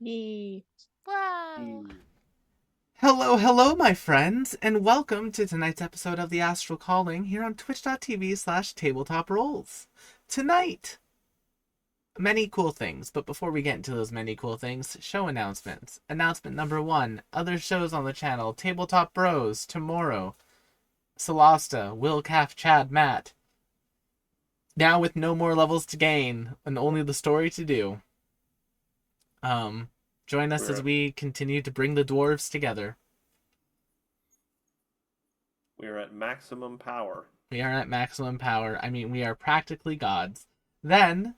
Yee. Wow. Hello, hello, my friends, and welcome to tonight's episode of the Astral Calling here on twitch.tv/tabletop rolls. Tonight, many cool things, but before we get into those many cool things, show announcements. Announcement number 1, other shows on the channel, Tabletop Bros, tomorrow, Solasta, Will, Calf, Chad, Matt. Now with no more levels to gain, and only the story to do. Join us as we continue to bring the dwarves together. We're at maximum power. We are at maximum power. I mean, we are practically gods. Then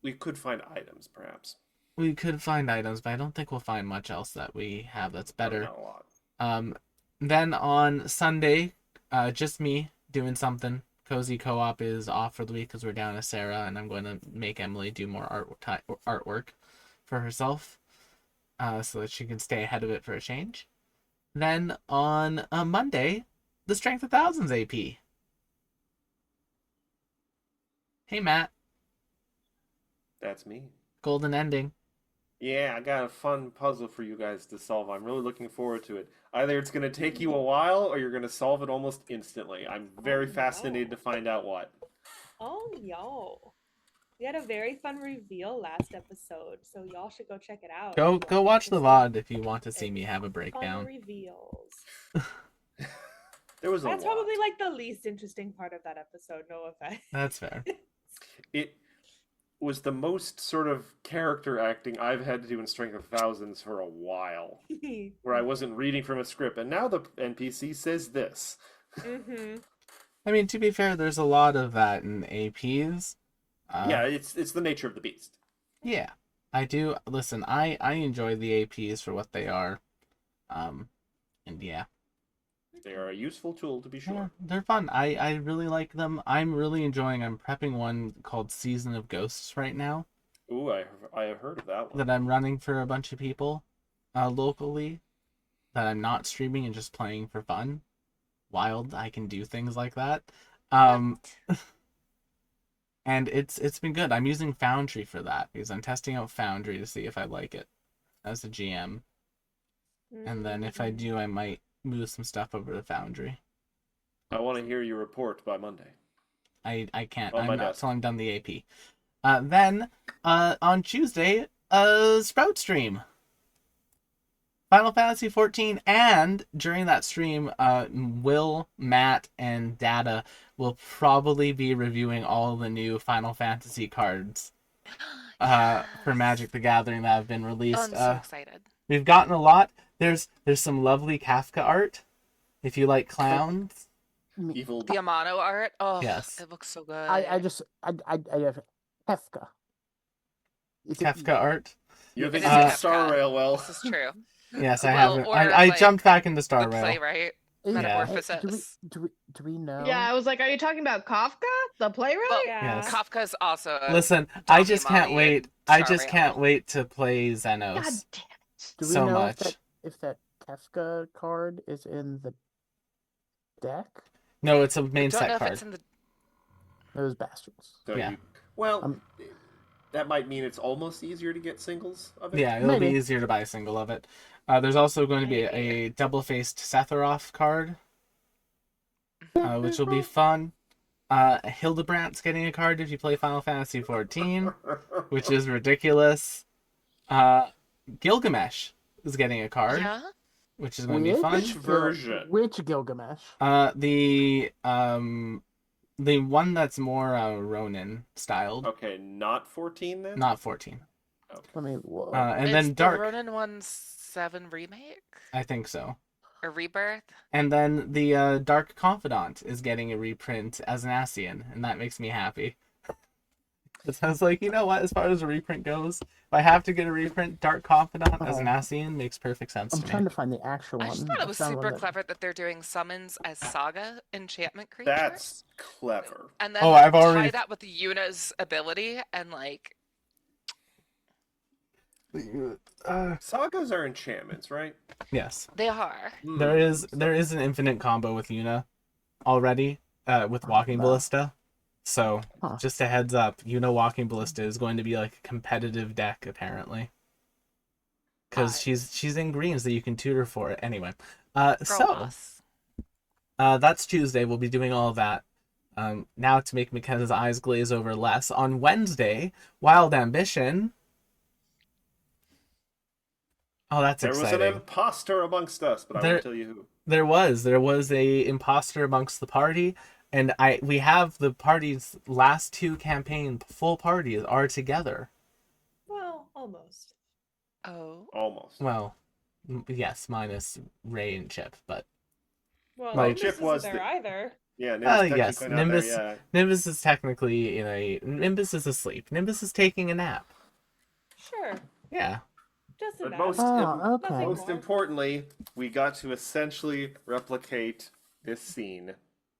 we could find items, perhaps. We could find items, but I don't think we'll find much else that we have that's better. Not a lot. Then on Sunday, just me doing something. Cozy Co-op is off for the week because we're down to Sarah, and I'm going to make Emily do more artwork for herself, so that she can stay ahead of it for a change. Then on Monday, the Strength of Thousands AP. Hey, Matt. That's me. Golden ending. Yeah, I got a fun puzzle for you guys to solve. I'm really looking forward to it. Either it's going to take you a while, or you're going to solve it almost instantly. I'm very fascinated to find out what. Oh, yo. We had a very fun reveal last episode, so y'all should go check it out. Go watch the VOD if you want to see me have a breakdown. Fun reveals. There was That's a lot. probably like the least interesting part of that episode, no offense. That's fair. It was the most sort of character acting I've had to do in Strength of Thousands for a while, where I wasn't reading from a script, and now the NPC says this. Mm-hmm. I mean, to be fair, there's a lot of that in APs. Yeah, it's the nature of the beast. Yeah, I do. Listen, I enjoy the APs for what they are. And yeah. They are a useful tool, to be sure. Yeah, they're fun. I really like them. I'm really enjoying. I'm prepping one called Season of Ghosts right now. Ooh, I have heard of that one. That I'm running for a bunch of people locally. That I'm not streaming and just playing for fun. Wild, I can do things like that. And it's been good. I'm using Foundry for that because I'm testing out Foundry to see if I like it as a GM. And then if I do, I might move some stuff over to Foundry. I want to hear your report by Monday. I can't. On my I'm not desk. till I'm done the AP. Then on Tuesday, Sprout stream. Final Fantasy 14, and during that stream, Will, Matt, and Data will probably be reviewing all the new Final Fantasy cards for Magic the Gathering that have been released. I'm so excited. We've gotten a lot. There's some lovely Kafka art. If you like clowns. Evil. The Amano art. Oh, Yes. It looks so good. I have Kefka. Kafka art. You have It it is in Kafka. Star Rail, well. This is true. Yes, I Well, have it. or I like jumped back into Star The Rail. playwright. Metamorphosis. Do we know? Yeah, I was like, are you talking about Kafka, the playwright? Well, Yeah. Yes. Kafka's also. Listen, Tommy I just can't Molly wait. and I Star just Rail. can't wait to play God Xenos damn it. Do we so know much. if that Kefka card is in the deck? No, it's a main Don't know set if card. it's in the. Those bastards. So Yeah. Well, that might mean it's almost easier to get singles of it. Yeah, it'll be Maybe. easier to buy a single of it. There's also going to be a double-faced Sephiroth card, which will be fun. Hildebrandt's getting a card if you play Final Fantasy 14, which is ridiculous. Gilgamesh is getting a card, Yeah. which is going to be fun. Which version? Which Gilgamesh? The one that's more Ronin styled, Okay, not 14 then? not 14. Let me look. And Is then the Dark, Ronin 1.7 remake I think so. or rebirth? And then the Dark Confidant is getting a reprint as an Ascian, and that makes me happy. It sounds like, you know what, as far as a reprint goes, if I have to get a reprint, Dark Confidant as an Ascian makes perfect sense I'm to trying me. to find the actual one. I just thought it was found one super that- clever that they're doing summons as saga enchantment creatures. That's clever. And then Oh, I've already- tie that with Yuna's ability and like. Sagas are enchantments, right? Yes. They are. There is an infinite combo with Yuna already, with Walking Ballista. So, Huh. just a heads up, Yuna Walking Ballista is going to be like a competitive deck, apparently. because Hi. she's in greens that you can tutor for it anyway. Girl So boss. that's Tuesday. We'll be doing all of that. Now to make McKenna's eyes glaze over less, on Wednesday, Wild Ambition. Oh, that's There was an exciting. imposter amongst us, but I There, won't tell you who. there was a imposter amongst the party, and we have the party's last two campaign full parties are together. Well, almost. Oh. Almost. Well, yes, minus Ray and Chip, but Well, Like- Nimbus Chip isn't was there the- either. Yeah, Nimbus yes, technically not Nimbus. there yet. Nimbus is technically Nimbus is asleep. Nimbus is taking a nap. Sure. Yeah. Just a But nap. most, Oh, okay. Nothing most more. importantly, we got to essentially replicate this scene.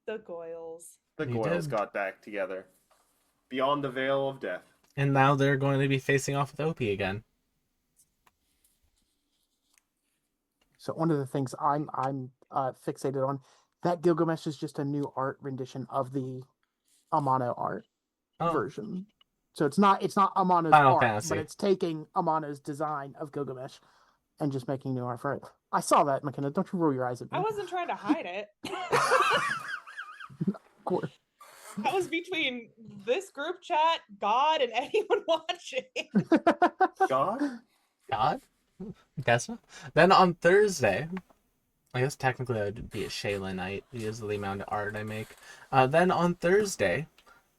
The Goyles. The You Goyles did. got back together. Beyond the veil of death. And now they're going to be facing off with Opie again. So one of the things I'm fixated on, that Gilgamesh is just a new art rendition of the Amano art Oh, version. So it's not Amano's Final art, Fantasy. but it's taking Amano's design of Gilgamesh and just making new art for it. I saw that, McKenna. Don't you roll your eyes at me. I wasn't trying to hide it. Of course. That was between this group chat, God, and anyone watching. God? God? Guess so. Then on Thursday, I guess technically that would be a Shayla night because of the amount of art I make. Then on Thursday,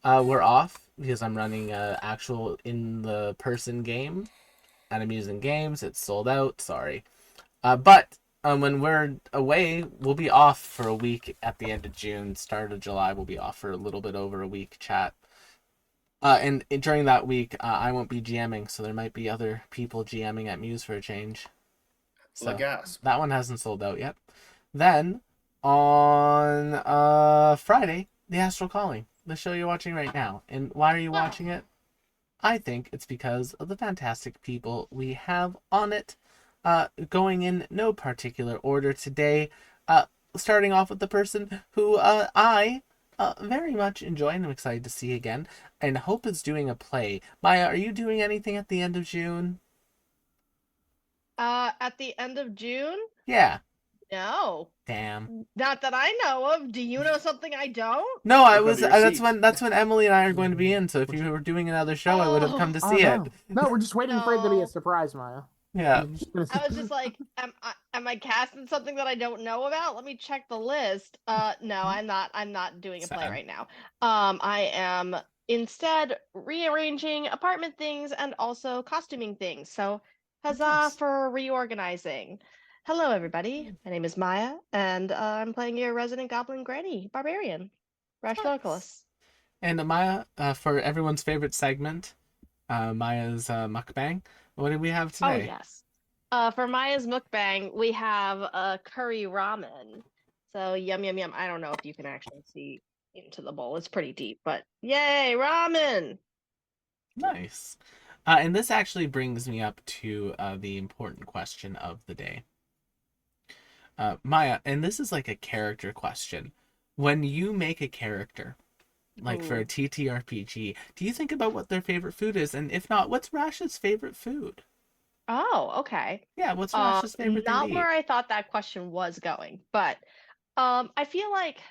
we're off because I'm running a actual in the person game at Amusing Games. It's sold out. Sorry, but when we're away, we'll be off for a week at the end of June, start of July. We'll be off for a little bit over a week. Chat. And during that week, I won't be GMing, so there might be other people GMing at Muse for a change. So Lagasp. that one hasn't sold out yet. Then on Friday, The Astral Calling, the show you're watching right now. And why are you watching it? I think it's because of the fantastic people we have on it. Going in no particular order today. Starting off with the person who I very much enjoy and I'm excited to see again, and hope is doing a play. Maya, are you doing anything at the end of June? At the end of June? Yeah. No. Damn. Not that I know of. Do you know something I don't? No, I Look was. under your That's seat. when Emily and I are going to be in. So if you were doing another show, I would have come to Oh, see it. no. No, we're just waiting for it to be No. a surprise, Maya. Yeah. We're just gonna- I was just like, am I casting something that I don't know about? Let me check the list. No, I'm not. I'm not doing a play Sad. right now. I am instead rearranging apartment things and also costuming things. So, huzzah Nice. for reorganizing. Hello, everybody. My name is Maya, and I'm playing your resident goblin granny barbarian, Rash Nice. Localus. And Maya, for everyone's favorite segment, Maya's mukbang. What do we have Oh today? yes. For Maya's mukbang, we have curry ramen. So yum yum yum. I don't know if you can actually see into the bowl. It's pretty deep, but yay, ramen! Nice. And this actually brings me up to the important question of the day. Maya, and this is like a character question. When you make a character, like for a Ooh. TTRPG, do you think about what their favorite food is? And if not, what's Rash's favorite food? Oh, okay. Yeah, what's Rash's favorite thing Not to where eat? I thought that question was going, but I feel like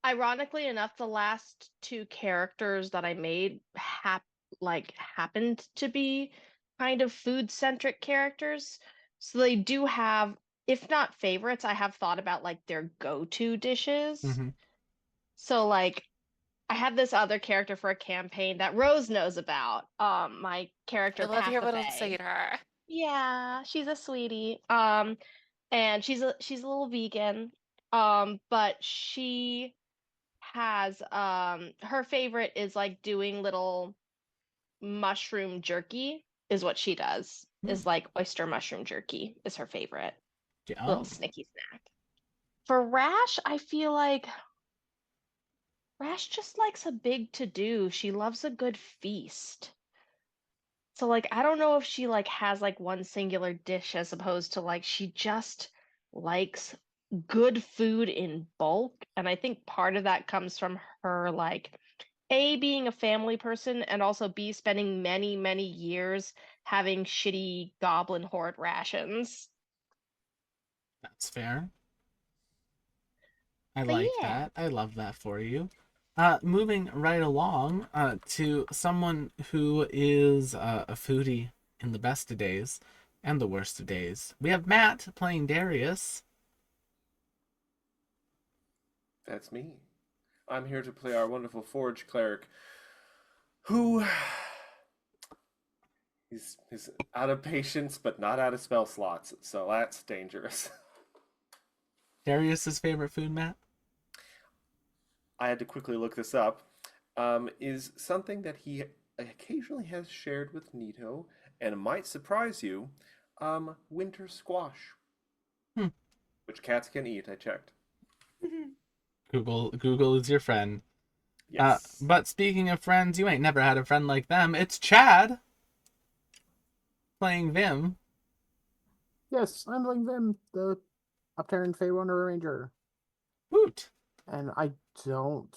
ironically enough, the last two characters that I made happened to be kind of food-centric characters. So they do have, if not favorites, I have thought about like their go-to dishes. Mhm. So like I have this other character for a campaign that Rose knows about. My character I love your little Pasiphae. satyr. Yeah, she's a sweetie. And she's a little vegan. But she has her favorite is like doing little mushroom jerky is what she does. Is like oyster mushroom jerky is her favorite. Little Oh, snicky snack. For Rash, I feel like Rash just likes a big to do. She loves a good feast. So like I don't know if she like has like one singular dish as opposed to like she just likes good food in bulk, and I think part of that comes from her like A, being a family person, and also B, spending many, many years having shitty goblin horde rations. That's fair. I But like yeah. that. I love that for you. Moving right along to someone who is a foodie in the best of days and the worst of days. We have Matt playing Darius. That's me. I'm here to play our wonderful Forge cleric, who he's out of patience, but not out of spell slots, so that's dangerous. Darius's favorite food, Matt? I had to quickly look this up. Is something that he occasionally has shared with Nito, and might surprise you. Winter squash, Hmm. which cats can eat. I checked. Google is your friend. Yes. But speaking of friends, you ain't never had a friend like them. It's Chad playing Vim. Yes, I'm playing Vim, the Upturned Faerunner Ranger. Woot. And I don't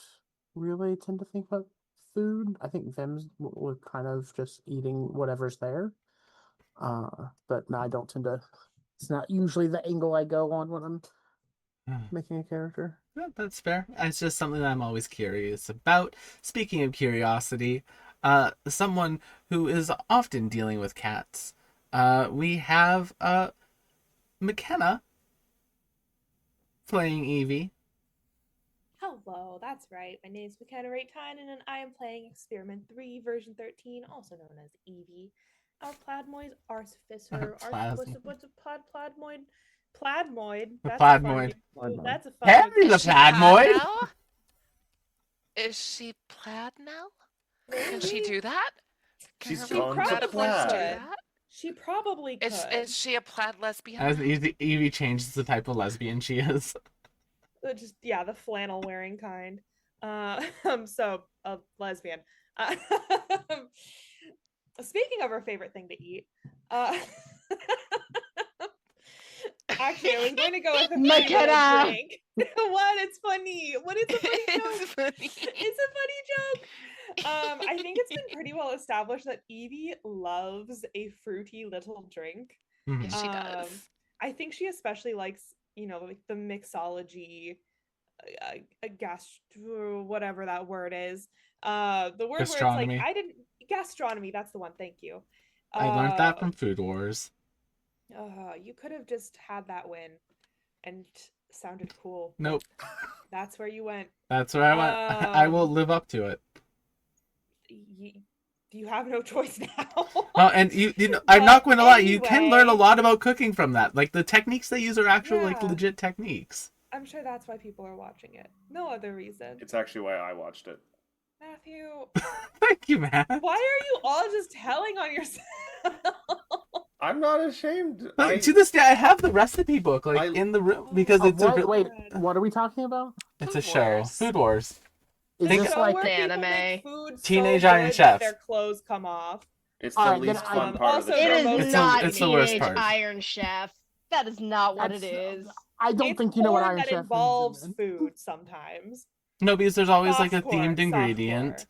really tend to think about food. I think Vim's we're kind of just eating whatever's there. But no, I don't tend to. It's not usually the angle I go on when I'm making a character. Yeah, that's fair. It's just something that I'm always curious about. Speaking of curiosity, someone who is often dealing with cats, we have McKenna playing Evie. Hello, that's right. My name is McKenna Raytinen, and I am playing Experiment 3, version 13, also known as Evie. Our Pladmoid Artificer. What's a Pladmoid? Pladmoid. Pladmoid. That's a fun Hey, new. the Is she Pladmoid. plaid now? Is she plaid now? Can she do that? Can She's her gone to platypus do plaid. that? She probably could. Is she a plaid lesbian? As now? Evie changes the type of lesbian she is. Just the flannel wearing kind. So a lesbian. Speaking of her favorite thing to eat, actually, I was going to go with a funny little McKenna! drink. What? It's funny. What is a funny joke? It's funny. It's a funny joke. I think it's been pretty well established that Evie loves a fruity little drink. Mhm. Yes, she does. I think she especially likes, like the mixology, gastro, whatever that word is. The word where it's like, Gastronomy. gastronomy, that's the one, thank you. I learned that from Food Wars. You could have just had that win and sounded cool. Nope. That's where you went. That's where I went. I will live up to it. You have no choice now. And I'm not going to lie, you can learn a anyway. lot about cooking from that. Like the techniques they use are actual like Yeah. legit techniques. I'm sure that's why people are watching it. No other reason. It's actually why I watched it. Matthew, Thank you, man. why are you all just telling on yourself? I'm not ashamed. To this day, I have the recipe book in the room because it's wait, what are we talking about? it's Food a show. Wars. Food Wars. Is The this show like where people Anime. make food Teenage so Iron good Chef. that their clothes come off. It's All the right, then least fun part of the also show. It is It's not it's the worst Teenage part. Iron Chef. That is not what it That's- is. I don't It's think you know what porn Iron that Chef involves is. food sometimes. No, because there's always like a Softcore, themed ingredient. softcore.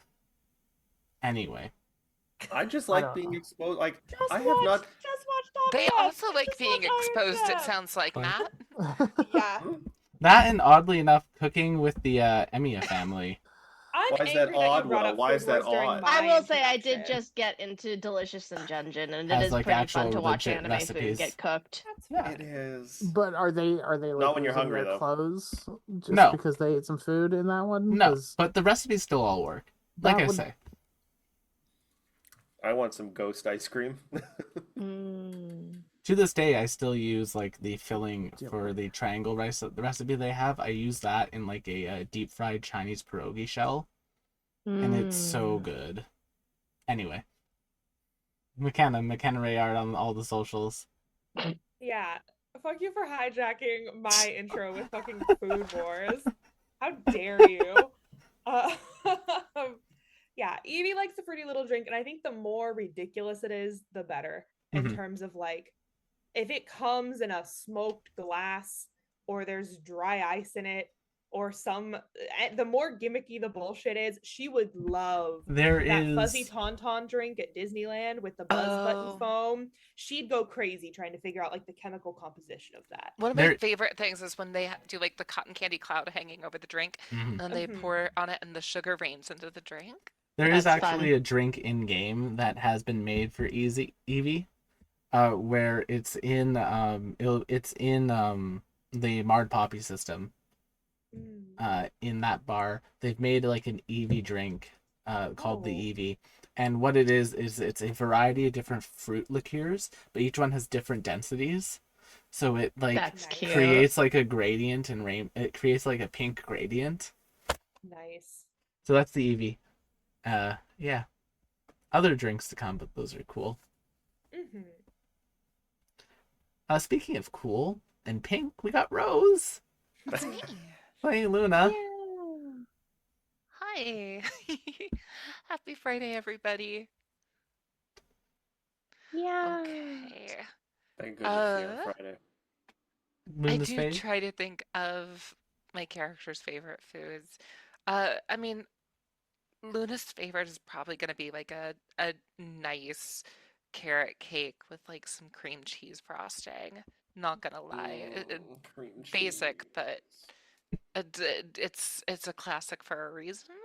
Anyway. I just I like don't being know. exposed. Like Just I have watch not. Top They Chef. also like Just being watch Iron exposed, it Chef. sounds like, What? Matt. Yeah. That and oddly enough, cooking with the Emiya family. I'm Why is that angry that odd, you brought Will? up Why Food is that Wars during odd? my I will say I did introduction. just get into Delicious and Dungeon, and it Has, is like, pretty fun actual to watch legit anime recipes. food get cooked. That's Yeah. fine. It is. But are they like Not when you're losing hungry, their though. clothes just No. because they ate some food in that one? No, 'Cause but the recipes still all work. Like that I would- say. I want some ghost ice cream. To this day, I still use like the filling for the triangle rice. The recipe they have, I use that in like a deep fried Chinese pierogi shell, and it's so good. Anyway, McKenna Rayard on all the socials. Yeah. Fuck you for hijacking my intro with fucking Food Wars. How dare you? Yeah, Evie likes the fruity little drink, and I think the more ridiculous it is, the better. In Mhm. terms of like, if it comes in a smoked glass, or there's dry ice in it, or some. The more gimmicky the bullshit is, she would love There that fuzzy is tauntaun drink at Disneyland with the buzz button Oh. foam. She'd go crazy trying to figure out like the chemical composition of that. One of my There- favorite things is when they do like the cotton candy cloud hanging over the drink, Mhm. and they Mhm. pour on it, and the sugar rains into the drink. There is That's actually fun. a drink in game that has been made for Eevee, where it's in the Marred Poppy system. Mm. In that bar, they've made like an Eevee drink, called the Oh. Eevee, and what it is it's a variety of different fruit liqueurs, but each one has different densities, so it like That's Nice. cute. creates like a gradient and it creates like a pink gradient. Nice. So that's the Eevee. Yeah. Other drinks to come, but those are cool. Mm-hmm. Speaking of cool and pink, we got Rose That's me. playing Luna. Hi. Happy Friday, everybody. Yeah. Okay. Thank goodness you Uh, on Friday. I Luna's do fave. try to think of my character's favorite foods. I mean, Luna's favorite is probably gonna be like a nice carrot cake with like some cream cheese frosting. Not gonna lie, Cream basic, cheese. but it's a classic for a reason.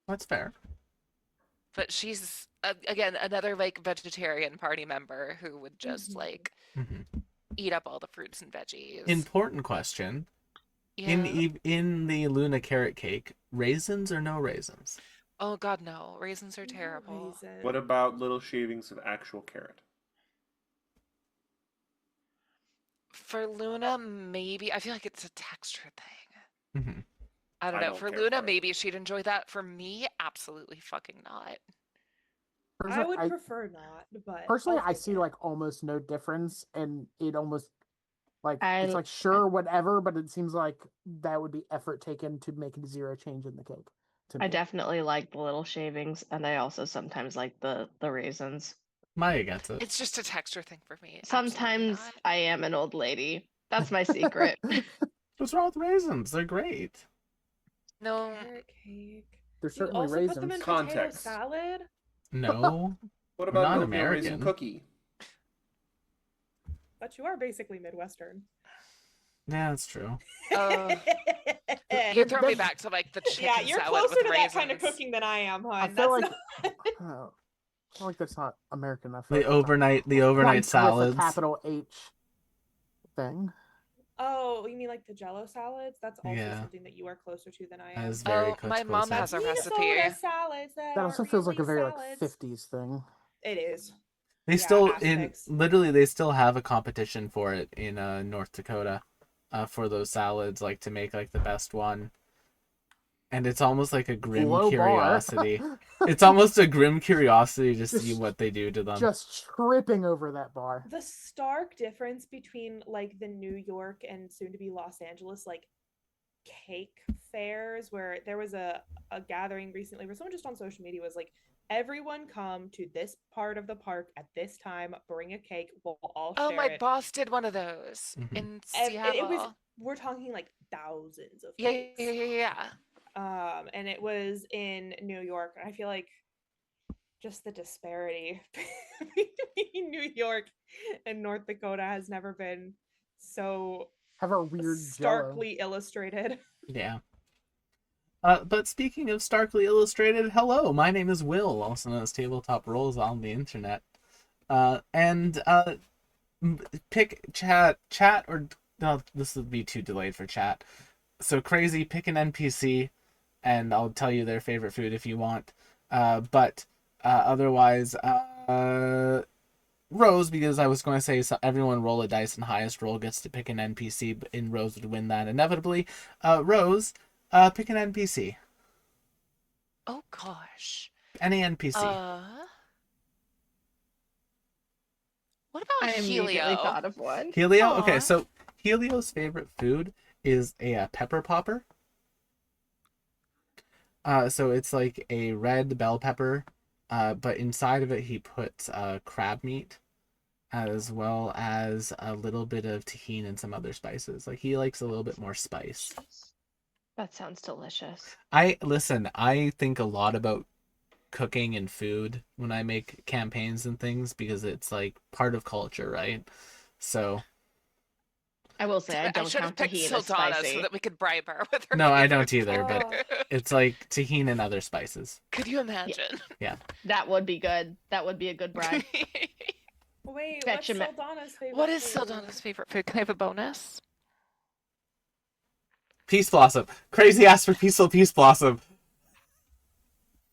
That's fair. But she's again another like vegetarian party member who would just Mhm. like Mm-hmm. eat up all the fruits and veggies. Important question. Yeah. In the Luna carrot cake, raisins or no raisins? Oh God, no. Raisins are No terrible. raisin. What about little shavings of actual carrot? For Luna, maybe. I feel like it's a texture thing. Mm-hmm. I don't I know. don't For care Luna, for it. maybe she'd enjoy that. For me, absolutely fucking not. I Personally, would prefer not, but personally, I'll I take see it. like almost no difference, and it almost like I it's like sure whatever, but it seems like that would be effort taken to make a zero change in the cake. To I me, definitely like the little shavings, and I also sometimes like the raisins. Maya gets it. It's just a texture thing for me. Absolutely Sometimes not. I am an old lady. That's my secret. What's wrong with raisins? They're great. No, Carrot cake. They're Do you certainly also put them in raisins. potato Context. salad? No, What we're about an not oatmeal raisin American. cookie? But you are basically Midwestern. Yeah, that's true. uh, you're throwing me That's- back to like the chicken Yeah, you're salad closer with to raisins. that kind of cooking than I am, I hon. feel That's like not... I feel like that's not American. I feel The like that's overnight white with salads. a capital H thing. Oh, you mean like the Jello salads? That's also Yeah. something that you are closer to than I That am. is very Oh, my close. mom has That's a recipe. Minnesota salads that That aren't also feels like a really very salads. like 50s thing. It is. They Yeah, still aspects. literally they still have a competition for it in North Dakota, for those salads, like to make like the best one. And it's almost like a grim Low curiosity. bar. It's almost a grim curiosity to see Just- what they do to them. Just tripping over that bar. The stark difference between like the New York and soon to be Los Angeles like cake fairs, where there was a gathering recently where someone just on social media was like, everyone come to this part of the park at this time, bring a cake, we'll all Oh, share my it. boss did one of those Mhm. in And Seattle. it was, we're talking like thousands of Yeah, cakes. yeah. And it was in New York, and I feel like just the disparity between New York and North Dakota has never been so Have a weird starkly illustrated. Yeah. But speaking of starkly illustrated, hello, my name is Will, also known as Tabletop Roles on the internet. Pick chat, or no, this would be too delayed for chat. So crazy, pick an NPC, and I'll tell you their favorite food if you want. But otherwise, Rose, because I was going to say everyone roll a dice and highest roll gets to pick an NPC, and Rose would win that inevitably. Rose, pick an NPC. Oh gosh. Any NPC. What about I immediately Helio? thought of one. Helio? Aw. Okay, so Helio's favorite food is a pepper popper. So it's like a red bell pepper, but inside of it he puts crab meat, as well as a little bit of tahini and some other spices. Like he likes a little bit more spice. That sounds delicious. I think a lot about cooking and food when I make campaigns and things because it's like part of culture, right? So I will say I I don't should have count picked tahini as Saldana so spicy. that we could bribe her with her no, I favorite don't either, but Oh, it's like tahini and other spices. Could you Yeah, imagine? Yeah. that would be good. That would be a good bribe. wait, what's Bechamel. Saldana's favorite What is food? Saldana's favorite food? Can I have a bonus? Peace Blossom. Crazy ass for Peace Blossom.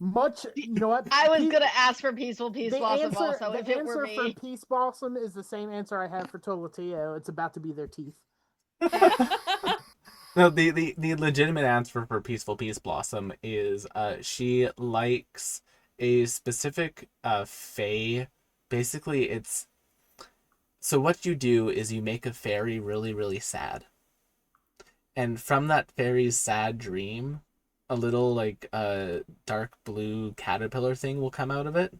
You know what? I was gonna ask for peaceful peace The blossom answer, also the if it were answer for me. Peace Blossom is the same answer I have for Tolatio. It's about to be their teeth. No, the legitimate answer for Peaceful Peace Blossom is she likes a specific fae. Basically, it's so what you do is you make a fairy really, really sad. And from that fairy's sad dream, a little like dark blue caterpillar thing will come out of it,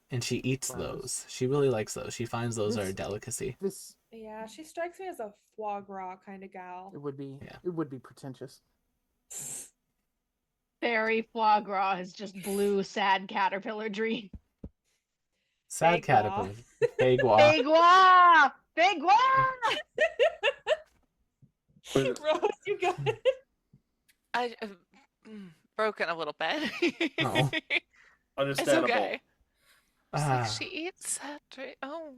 and she eats Gross. those. She really likes those. She finds those are a This- delicacy. This Yeah, she strikes me as a foie gras kind of gal. it would be Yeah. it would be pretentious. Fairy foie gras is just blue, sad caterpillar dream. Sad Bagua. caterpillar. Bagua. Bagua! Bagua! Rose, you got it. I broken a little bit. Oh. It's Understandable. okay. It's like Ah. she eats oh,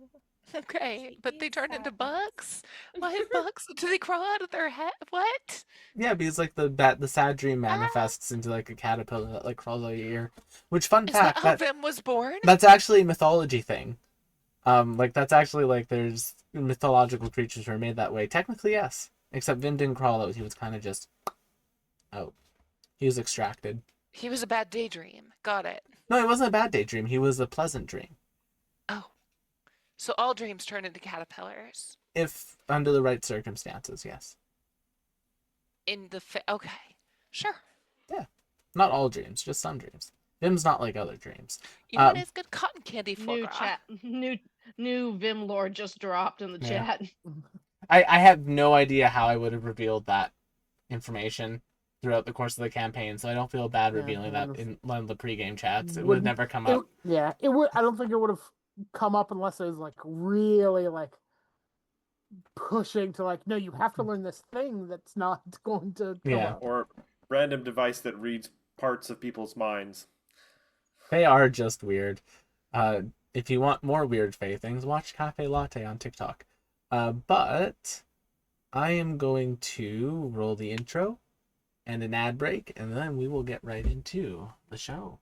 okay. She But they eats turn into sadness. bugs? Why bugs? Do they crawl out of their head? What? Yeah, because like the sad dream Ah, manifests into like a caterpillar that like crawls out of your ear. Which fun is that fact how that Vim was born? that's actually a mythology thing. Like that's actually like there's mythological creatures who are made that way. Technically, yes. Except Vim didn't crawl out. He was kind of just out. He was extracted. He was a bad daydream. Got it. No, it wasn't a bad daydream. He was a pleasant dream. Oh, so all dreams turn into caterpillars. If under the right circumstances, yes. Okay, sure. Yeah. Not all dreams, just some dreams. Vim's not like other dreams. You know what is good? Cotton candy foie New gras. chat. New Vim lore just dropped in the Yeah. chat. I have no idea how I would have revealed that information throughout the course of the campaign, so I don't feel bad Yeah, revealing I that would've- in one of the pregame chats. It would Wouldn't- never come It, up. yeah, it would. I don't think it would have come up unless it was like really like pushing to like, no, you have to learn this thing that's not going to come Yeah. up. Or random device that reads parts of people's minds. They are just weird. If you want more weird Faye things, watch Cafe Latte on TikTok. But I am going to roll the intro and an ad break, and then we will get right into the show.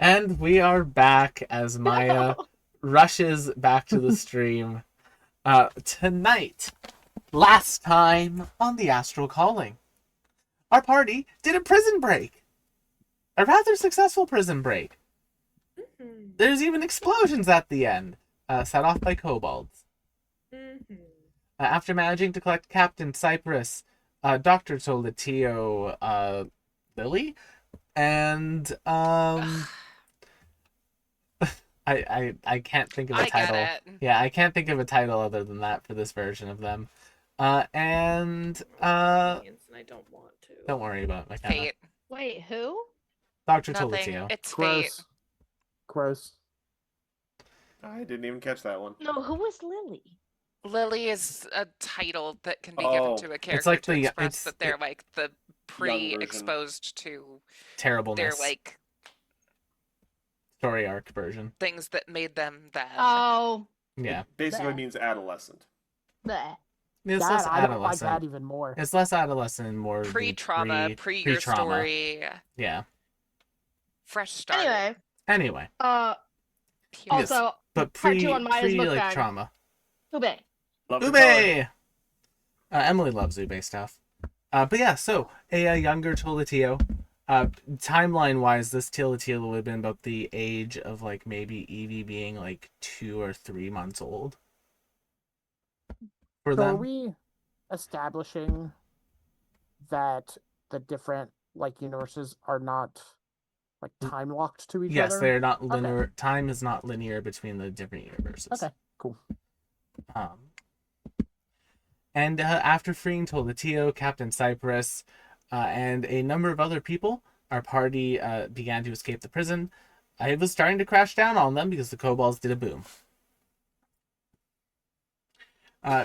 And we are back as Maya rushes back to the stream. Tonight, last time on the Astral Calling, our party did a prison break. A rather successful prison break. There's even explosions at the end, set off by kobolds. After managing to collect Captain Cypress, Dr. Toletio, Lily, and I can't think of a title. I get it. Yeah, I can't think of a title other than that for this version of them. And I don't want to. don't worry about McKenna. Fate. Wait, who? Dr. Nothing. Toletio. It's fate. Gross. I didn't even catch that one. No, who was Lily? Lily is a title that can be Oh. given to a character like to the- express it's- that they're it- like the pre-exposed to Terribleness. their like Story arc version. things that made them them. Oh, Yeah. It basically Bleh. means adolescent. bleh. It's That, less I don't like adolescent. that even more. It's less adolescent and more the Pre-trauma, pre your pre-trauma. story, Yeah. fresh start. Anyway, Pure. Yes. Also, but Part two on Maya's book like bag. trauma. Ube. Love the color. Ube! Emily loves Ube stuff. But yeah, so a younger Toletio. Timeline-wise, this Toletio would have been about the age of like maybe Evie being like 2 or 3 months old. For So are them. we establishing that the different like universes are not like time locked to each Yes, other? they're not Okay. linear. Time is not linear between the different universes. Okay, cool. And after freeing Toletio, Captain Cypress, and a number of other people, our party began to escape the prison. It was starting to crash down on them because the kobolds did a boom.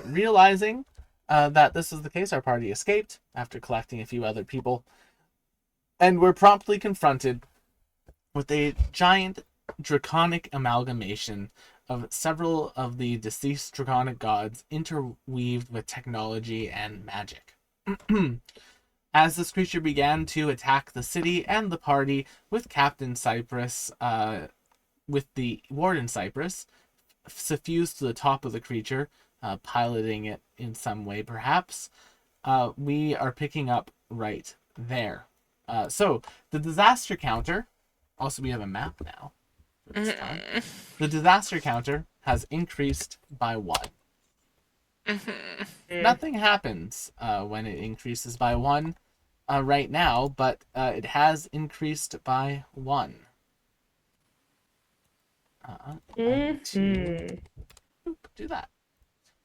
Realizing that this was the case, our party escaped after collecting a few other people, and were promptly confronted with a giant draconic amalgamation of several of the deceased draconic gods interweaved with technology and magic. As this creature began to attack the city and the party, with Captain Cypress, with the Warden Cypress, suffused to the top of the creature, piloting it in some way perhaps, we are picking up right there. So, the disaster counter, also we have a map now. For this time. The disaster counter has increased by 1. Nothing happens when it increases by 1 right now, but it has increased by 1. To do that.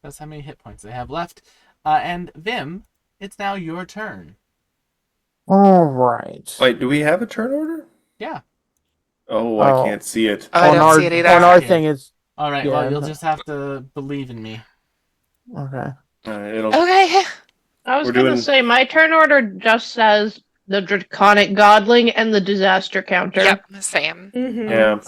That's how many hit points they have left. And Vim, it's now your turn. All right. Wait, do we have a turn order? Yeah. Oh, Oh. I can't see it. I don't see it either. On our Here. thing is All right. Yeah, Well, you'll no. just have to believe in me. okay. It'll. Okay. I was We're going to doing- say, my turn order just says the Draconic Godling and the Disaster Counter. Yep, same. Yeah.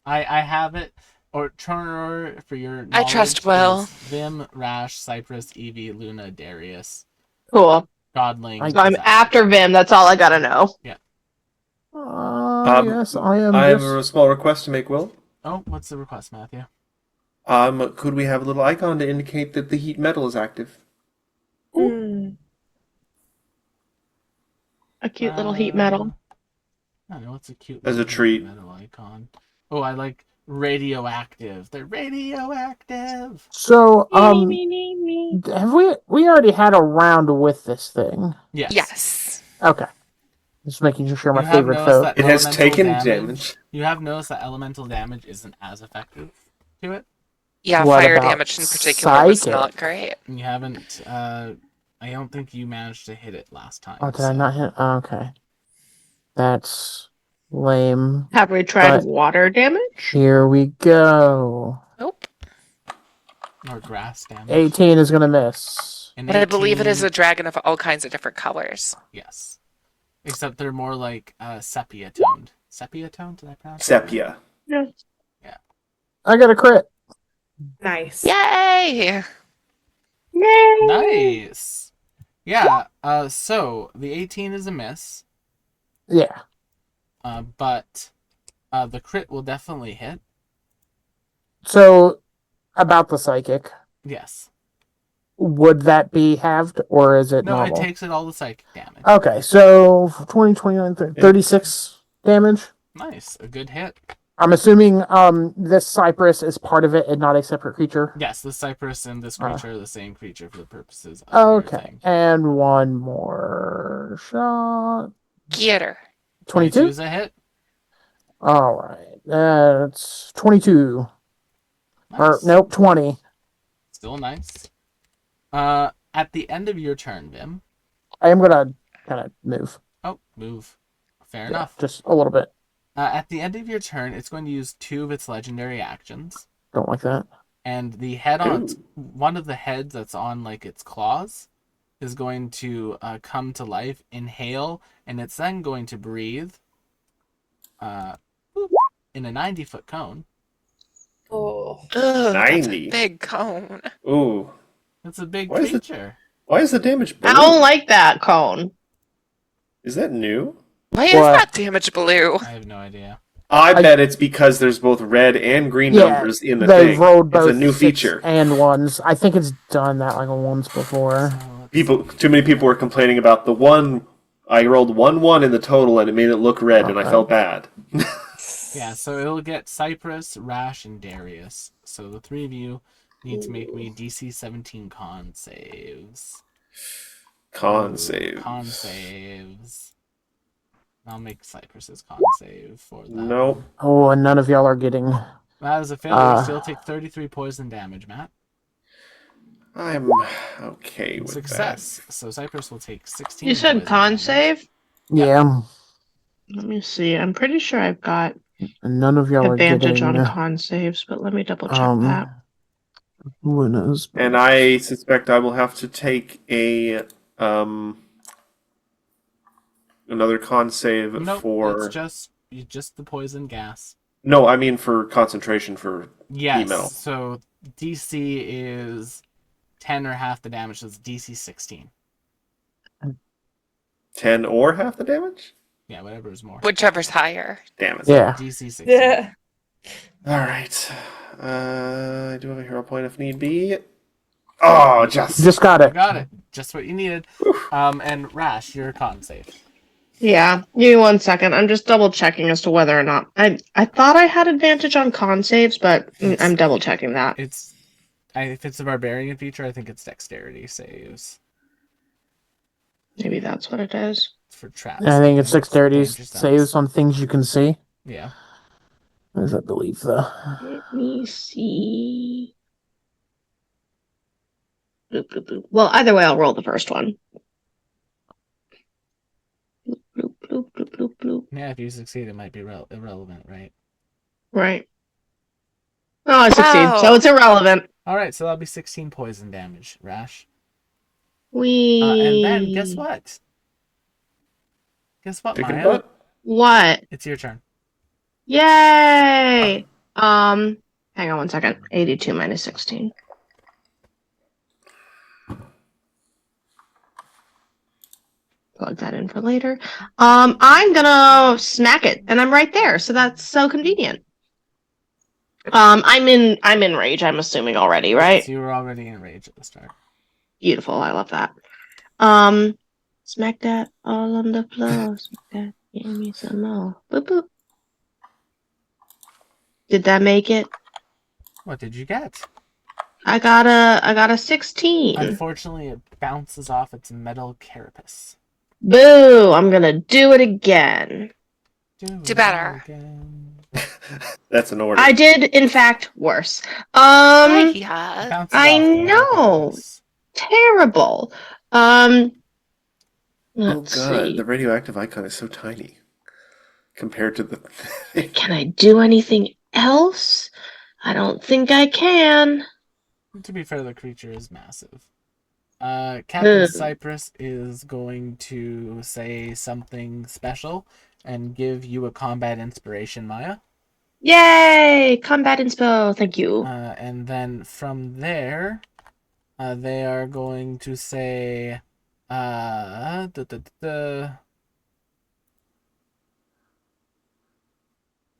I have it. Or turn order for your I trust knowledge Will. is Vim, Rash, Cypress, Evie, Luna, Darius, Cool. Godling. So So I'm Disaster. after Vim, that's all I gotta know. Yes, I am. I have just... a small request to make, Will. Oh, what's the request, Matthew? Could we have a little icon to indicate that the heat metal is active? A cute little heat metal. I don't know. What's a cute As a little treat. metal icon? Oh, I like radioactive. They're radioactive. So, Me. have we already had a round with this thing? Yes. Yes. Okay. Just making sure my You have favorite noticed foe. that It has elemental taken damage. You have noticed that elemental damage isn't as effective to it. Yeah, What fire about damage in particular was psychic? not great. And you haven't. I don't think you managed to hit it last time. Oh, did I not hit? Oh, okay. That's lame. Have we tried But- water damage? Here we go. Nope. Or grass damage. 18 is gonna miss. And But I believe it is 18 a dragon of all kinds of different colors. Yes. Except they're more like sepia toned. Sepia toned? Did I pronounce it? Sepia. Yes. I got a crit. Nice. Yay! Yay! Nice. Yeah. So the 18 is a miss. Yeah. But The crit will definitely hit. So, about the psychic, Yes. would that be halved or is it No, normal? it takes it all the psychic damage. Okay, so 20, 29, 30, 36 damage. Nice. A good hit. I'm assuming this cypress is part of it and not a separate creature. Yes, the cypress and this creature are the same creature for the purposes of your Okay, thing. and one more shot. Get her. 22? is a hit. All right, that's 22. Nice. Or nope, 20. Still nice. At the end of your turn, Vim. I am gonna kind of move. Oh, move. Fair enough. Just a little bit. At the end of your turn, it's going to use 2 of its legendary actions. Don't like that. And the head on one of the heads that's on like its claws is going to come to life, inhale, and it's then going to breathe in a 90-foot cone. Oh. Ugh, that's a 90. big cone. Ooh. That's a big Why is creature. Why is the damage blue? I don't like that cone. Is that new? Why is What? that damage blue? I have no idea. I bet it's because there's both red and green numbers in the they've thing. rolled It's both a new 6 feature. and 1s. I think it's done that like once before. Too many people were complaining about the one. I rolled 1-1 in the total and it made it look red, and I felt bad. Yeah, so it'll get Cypress, Rash, and Darius. So the 3 of you need to make me DC 17 con saves. Con saves. Con saves. I'll make Cypress's con save for that. Nope. Oh, and none of y'all are getting. That is a failure. Still take 33 poison damage, Matt. I'm okay with Success. So Cypress will take 16. You said poison con damage. save? Yeah. Let me see. I'm pretty sure I've got And none of y'all advantage are getting. on con saves, but let me double check that. Who knows? And I suspect I will have to take a another con save for. It's just the poison gas. No, I mean for concentration for Yes. So DC is 10 or half the damage. So it's DC 16. 10 or half the damage? Yeah, whatever is more. Whichever's higher. Damn it. Yeah. DC 16. Yeah. Alright. I do have a hero point if need be. Oh, Just got You it. got it. Just what you needed. And Rash, your con save. Yeah, give me 1 second. I'm just double checking as to whether or not I thought I had advantage on con saves, but I'm double checking that. If it's a barbarian feature, I think it's dexterity saves. Maybe that's what it is. It's for traps. I think it's dexterity danger saves stunts. on things you can see. Yeah. As I believe, though. Let me see. Bloop, bloop, bloop. Well, either way, I'll roll the first one. Bloop, bloop, bloop, bloop, bloop, bloop. Yeah, if you succeed, it might be irrelevant, right? Right. Oh, I succeed, Wow. so it's irrelevant. All right, so that'll be 16 poison damage, Rash. We. And then, guess what? Guess what, Chicken Maya? butt? What? It's your turn. Yay! Hang on 1 second. 82 minus 16. Plug that in for later. I'm gonna smack it, and I'm right there, so that's so convenient. I'm in rage, I'm assuming already, right? Yes, you were already in rage at the start. Beautiful, I love that. Smack that all on the floor. Smack that, give me some more. Boop boop. Did that make it? What did you get? I got a 16. Unfortunately, it bounces off its metal carapace. Boo! I'm gonna do it again. Do better. That's an order. I did, in fact, worse. Yeah. I know. Terrible. Let's see. The radioactive icon is so tiny compared to the. Can I do anything else? I don't think I can. To be fair, the creature is massive. Captain Cypress is going to say something special and give you a combat inspiration, Maya. Yay! Combat inspo, thank you. And then from there, they are going to say,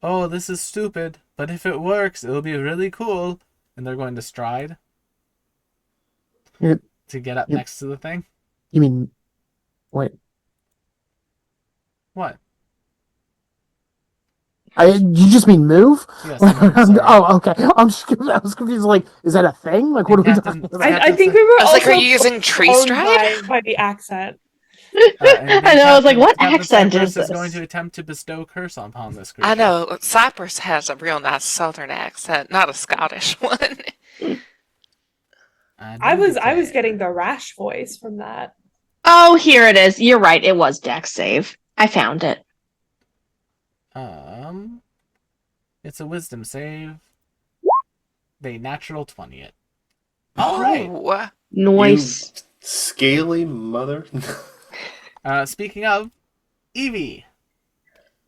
oh, this is stupid, but if it works, it'll be really cool. And they're going to stride You, to get up you, next to the thing. you mean, wait, What? you just mean move? Yes, move, sorry. Oh, okay. I was confused. Like, is that a thing? Like, what are we talking about? I think we were I was like, also are you using tree owned stride? by the accent. And I then know, I was like, what Captain accent Cypress is going this? to attempt to bestow curse upon this creature. I know, Cypress has a real nice southern accent, not a Scottish one. I was getting the rash voice from that. Oh, here it is. You're right. It was Dex save. I found it. It's a wisdom save. They natural 20 it. All right. Oh, Nice. You scaly mother. Speaking of, Evie.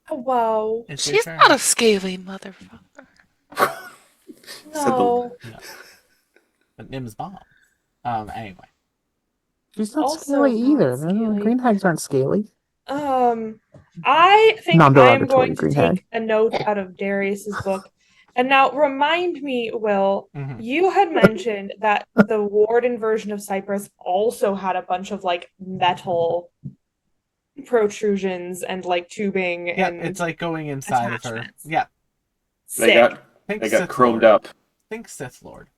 Oh, whoa. It's your she's turn. not a scaly motherfucker. No. But Nim's mom. Anyway. She's not Also scaly not either. scaly. Green hags aren't scaly. I think I'm Non-derogatory going to green hag. take a note out of Darius's book. And now remind me, Will, Mhm. you had mentioned that the Warden version of Cypress also had a bunch of like metal protrusions and like tubing Yeah, and it's like going inside of her. attachments. Yeah. They Sick. got Think they got Sith chromed Lord. up. Think Sith Lord.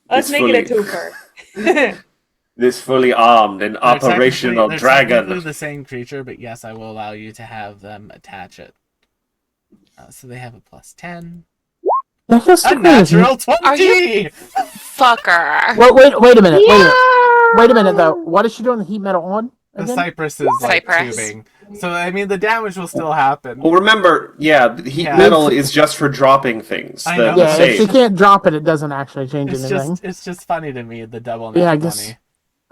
Let's It's make it a fully- twofer. This fully armed and operational They're dragon. technically the same creature, but yes, I will allow you to have them attach it. So they have a plus 10. That's just A crazy. natural 20! Are you- Fucker. Wait a minute. Yeah. Wait a minute, though. What is she doing the heat metal on? The Again? Cypress is like Cypress. tubing. So, I mean, the damage will still happen. Well, remember, the heat Yeah. metal is just for dropping things. I the, know, the Yeah, if save. she can't drop it, it doesn't actually change It's anything. just funny to me, the double Yeah, net I 20. guess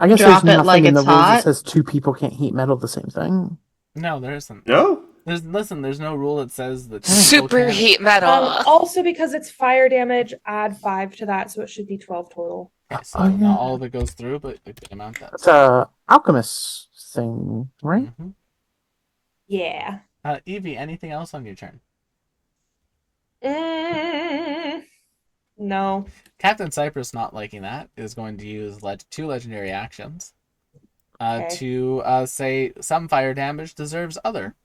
there's Drop it nothing like in the it's rules that hot. says two people can't heat metal the same thing. No, there isn't. No? There's no rule that says that Super can't. heat metal. Also, because it's fire damage, add 5 to that, so it should be 12 total. Okay, so Oh, yeah. not all of it goes through, but a good amount does. It's a alchemist thing, right? Mhm. Yeah. Evie, anything else on your turn? No. Captain Cypress, not liking that, is going to use 2 legendary actions Okay. to say some fire damage deserves other.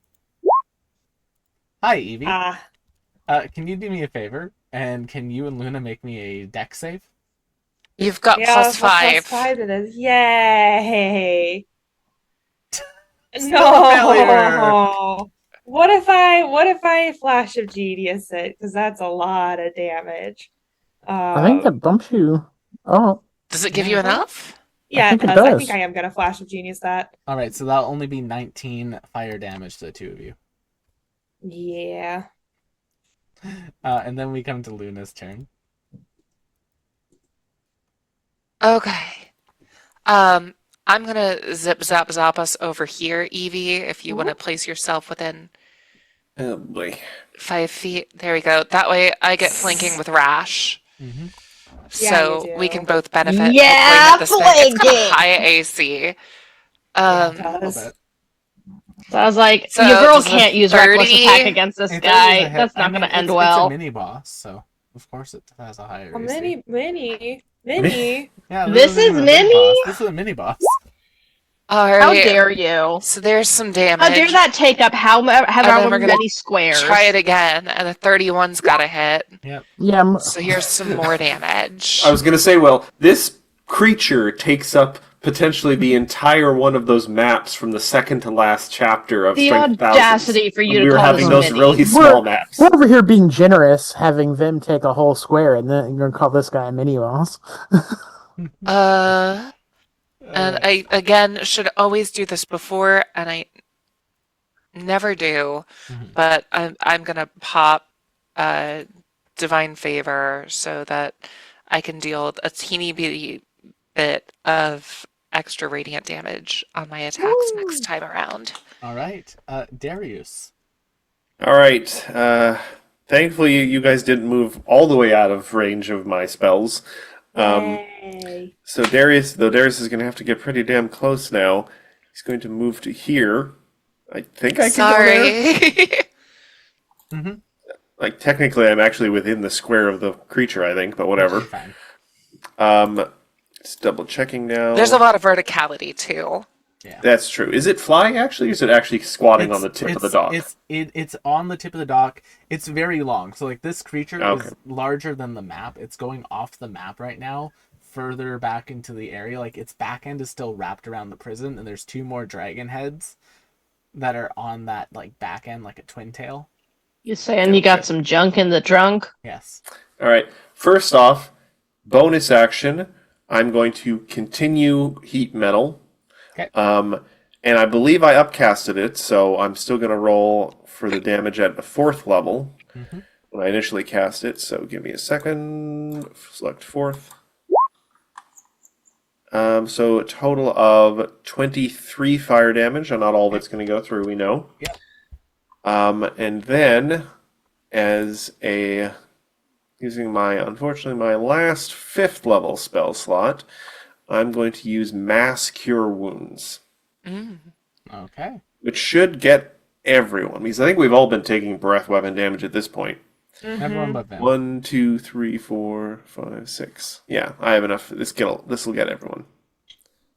Hi, Evie. Can you do me a favor? And can you and Luna make me a deck save? You've got Yeah, plus plus 5. 5 it is. Yay! Still a failure. No. What if I flash of genius it? Because that's a lot of damage. I think that bumps you. Oh, Does it give you Yeah. enough? Yeah, think it it does. I does. think I am gonna flash of genius that. All right, so that'll only be 19 fire damage to the two of you. Yeah. And then we come to Luna's turn. Okay. I'm gonna zip zap zap us over here, Evie, if you want to place yourself within Oh, boy. 5 feet. There we go. That way I get flanking with Rash. Mm-hmm. Yeah, So you we do. can both benefit. Yeah, hopefully hit this thing. It's got a flanking. high AC. Yeah, it A little does. bit. So I was like, So your girl does a can't use reckless 30 attack against this It is a guy. hit. That's not I mean, going to end It's a well. mini boss, so of course it has a higher A AC. mini. Yeah, This isn't is even a big mini? boss. This is a mini boss. All How right. dare you? So there's some damage. How dare that take up then however we're gonna many squares? Try it again, and a 31's got a hit. Yep. yeah. So here's some more damage. I was going to say, well, this creature takes up potentially the entire one of those maps from the second to last chapter of The Strength audacity for you when to we were call having this those mini. really small maps. We're over here being generous, having them take a whole square, and then you're gonna call this guy a mini boss. And I again should always do this before, and I never do. Mhm. But I'm gonna pop Divine Favor so that I can deal a teeny bitty bit of extra radiant damage on my attacks next time around. All right, Darius. All right. Thankfully, you guys didn't move all the way out of range of my spells. Yay. So Darius is going to have to get pretty damn close now. He's going to move to here. I think I can go there. Sorry. Mm-hmm. Like, technically, I'm actually within the square of the creature, I think, but whatever. Fine. Just double checking now. There's a lot of verticality too. Yeah. That's true. Is it flying, actually, or is it actually squatting on the tip of the dock? It's on the tip of the dock. It's very long. So, like, this creature Okay. is larger than the map. It's going off the map right now, further back into the area. Like, its back end is still wrapped around the prison, and there's 2 more dragon heads that are on that, like, back end, like a twin tail. You saying you got some junk in the trunk? Yes. All right. First off, bonus action. I'm going to continue heat metal. Okay. And I believe I upcasted it, so I'm still going to roll for the damage at a 4th level Mm-hmm. when I initially cast it. So give me a second. Select 4th. So a total of 23 fire damage, and not all of it's going to go through, we know. Yep. And then, using unfortunately, my last 5th level spell slot, I'm going to use Mass Cure Wounds. Okay. Which should get everyone, because I think we've all been taking breath weapon damage at this point. Everyone but them. 1, 2, 3, 4, 5, 6. Yeah, I have enough. This will get everyone.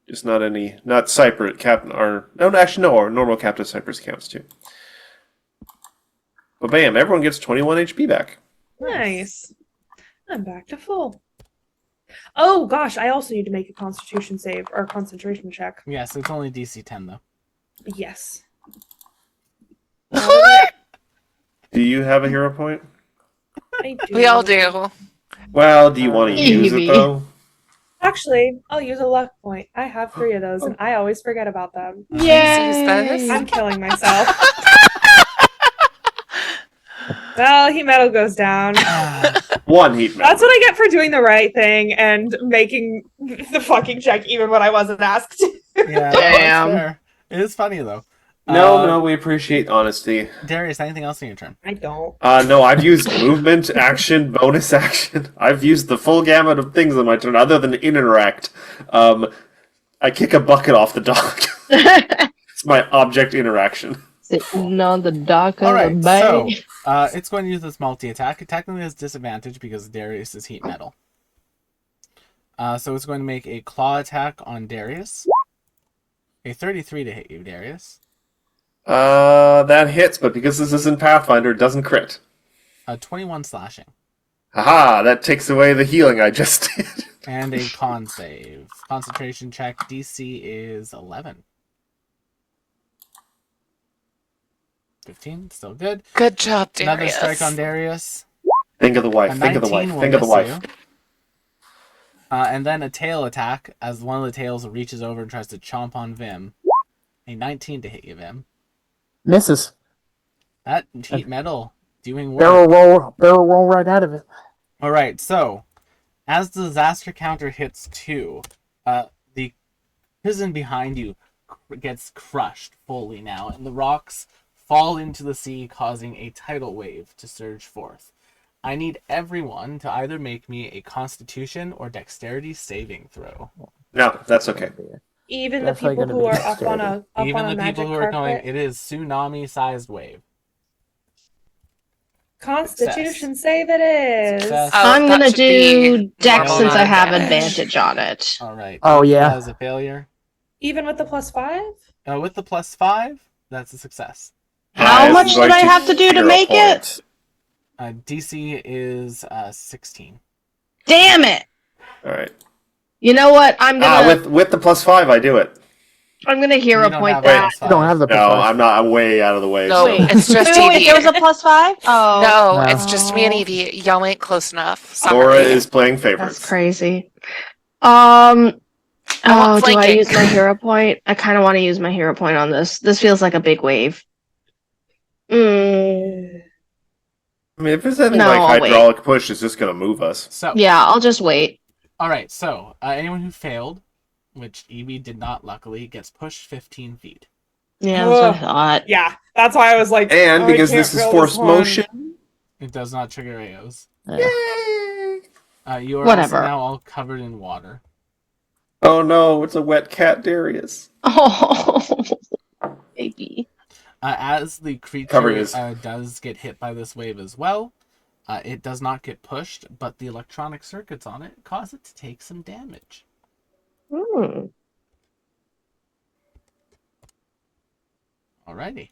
Just not Cypress Captain, or no, actually no, our normal Captain Cypress counts too. But bam, everyone gets 21 HP back. Nice. I'm back to full. Oh gosh, I also need to make a Constitution save or concentration check. Yes, it's only DC 10 though. Yes. Do you have a hero point? I do. We all do. Well, do you want to use it Maybe. though? Actually, I'll use a luck point. I have 3 of those, and I always forget about them. Yay! I'm killing myself. Well, heat metal goes down. 1 heat metal. That's what I get for doing the right thing and making the fucking check even when I wasn't asked. Yeah, Damn. that's fair. It is funny though. No, we appreciate honesty. Darius, anything else in your turn? I don't. No, I've used movement, action, bonus action. I've used the full gamut of things on my turn, other than interact. I kick a bucket off the dock. It's my object interaction. Sitting on the dock of All the right, bay. so it's going to use this multi-attack. It technically has disadvantage because Darius is heat metal. So it's going to make a claw attack on Darius. A 33 to hit you, Darius. That hits, but because this isn't Pathfinder, it doesn't crit. 21 slashing. Haha, that takes away the healing I just did. And a con save. Concentration check. DC is 11. 15, still good. Good job, Another Darius. strike on Darius. Think of the wife, A think of the 19 wife, will think of the miss wife. you. And then a tail attack as one of the tails reaches over and tries to chomp on Vim. A 19 to hit you, Vim. Misses. That heat metal doing work. Barrel roll right out of it. All right, so as the disaster counter hits 2, the prison behind you gets crushed fully now, and the rocks fall into the sea, causing a tidal wave to surge forth. I need everyone to either make me a Constitution or Dexterity saving throw. No, that's okay. Even Definitely the people gonna who be are up on a Even the magic people who are going, carpet. it is tsunami-sized wave. Constitution save it is. Success. Oh, I'm that gonna should be do Dex normal, since not I have advantage. advantage on it. All right. Oh, yeah. That is a failure. Even with the +5? With the +5, that's a success. How I'm much going did I have to do to hero make it? point. DC is 16. Damn it! All right. You know what? I'm gonna With the +5, I do it. I'm gonna You hero don't point have that. a You don't have the No, +5. I'm not. I'm way out of the way. No, so- Wait. it's just Wait, Evie. there was a +5? Oh. No, No. it's just me and Evie. Y'all ain't close enough. Laura Sorry. is playing favorites. That's crazy. I want Do I flanking. use my hero point? I kind of want to use my hero point on this. This feels like a big wave. Mm, I mean, if it's anything No, like I'll wait. hydraulic push, it's just gonna move us. So, yeah, I'll just wait. all right. So, anyone who failed, which Evie did not, luckily, gets pushed 15 feet. Yeah, that's what I thought. Yeah, that's why I was like. And oh, I because can't this is fail forced one. motion, It does not trigger AOs. Yeah. You are Whatever. also now all covered in water. oh no, it's a wet cat, Darius. Oh, baby. As the Covering creature his- does get hit by this wave as well, it does not get pushed, but the electronic circuits on it cause it to take some damage. Hmm. Alrighty.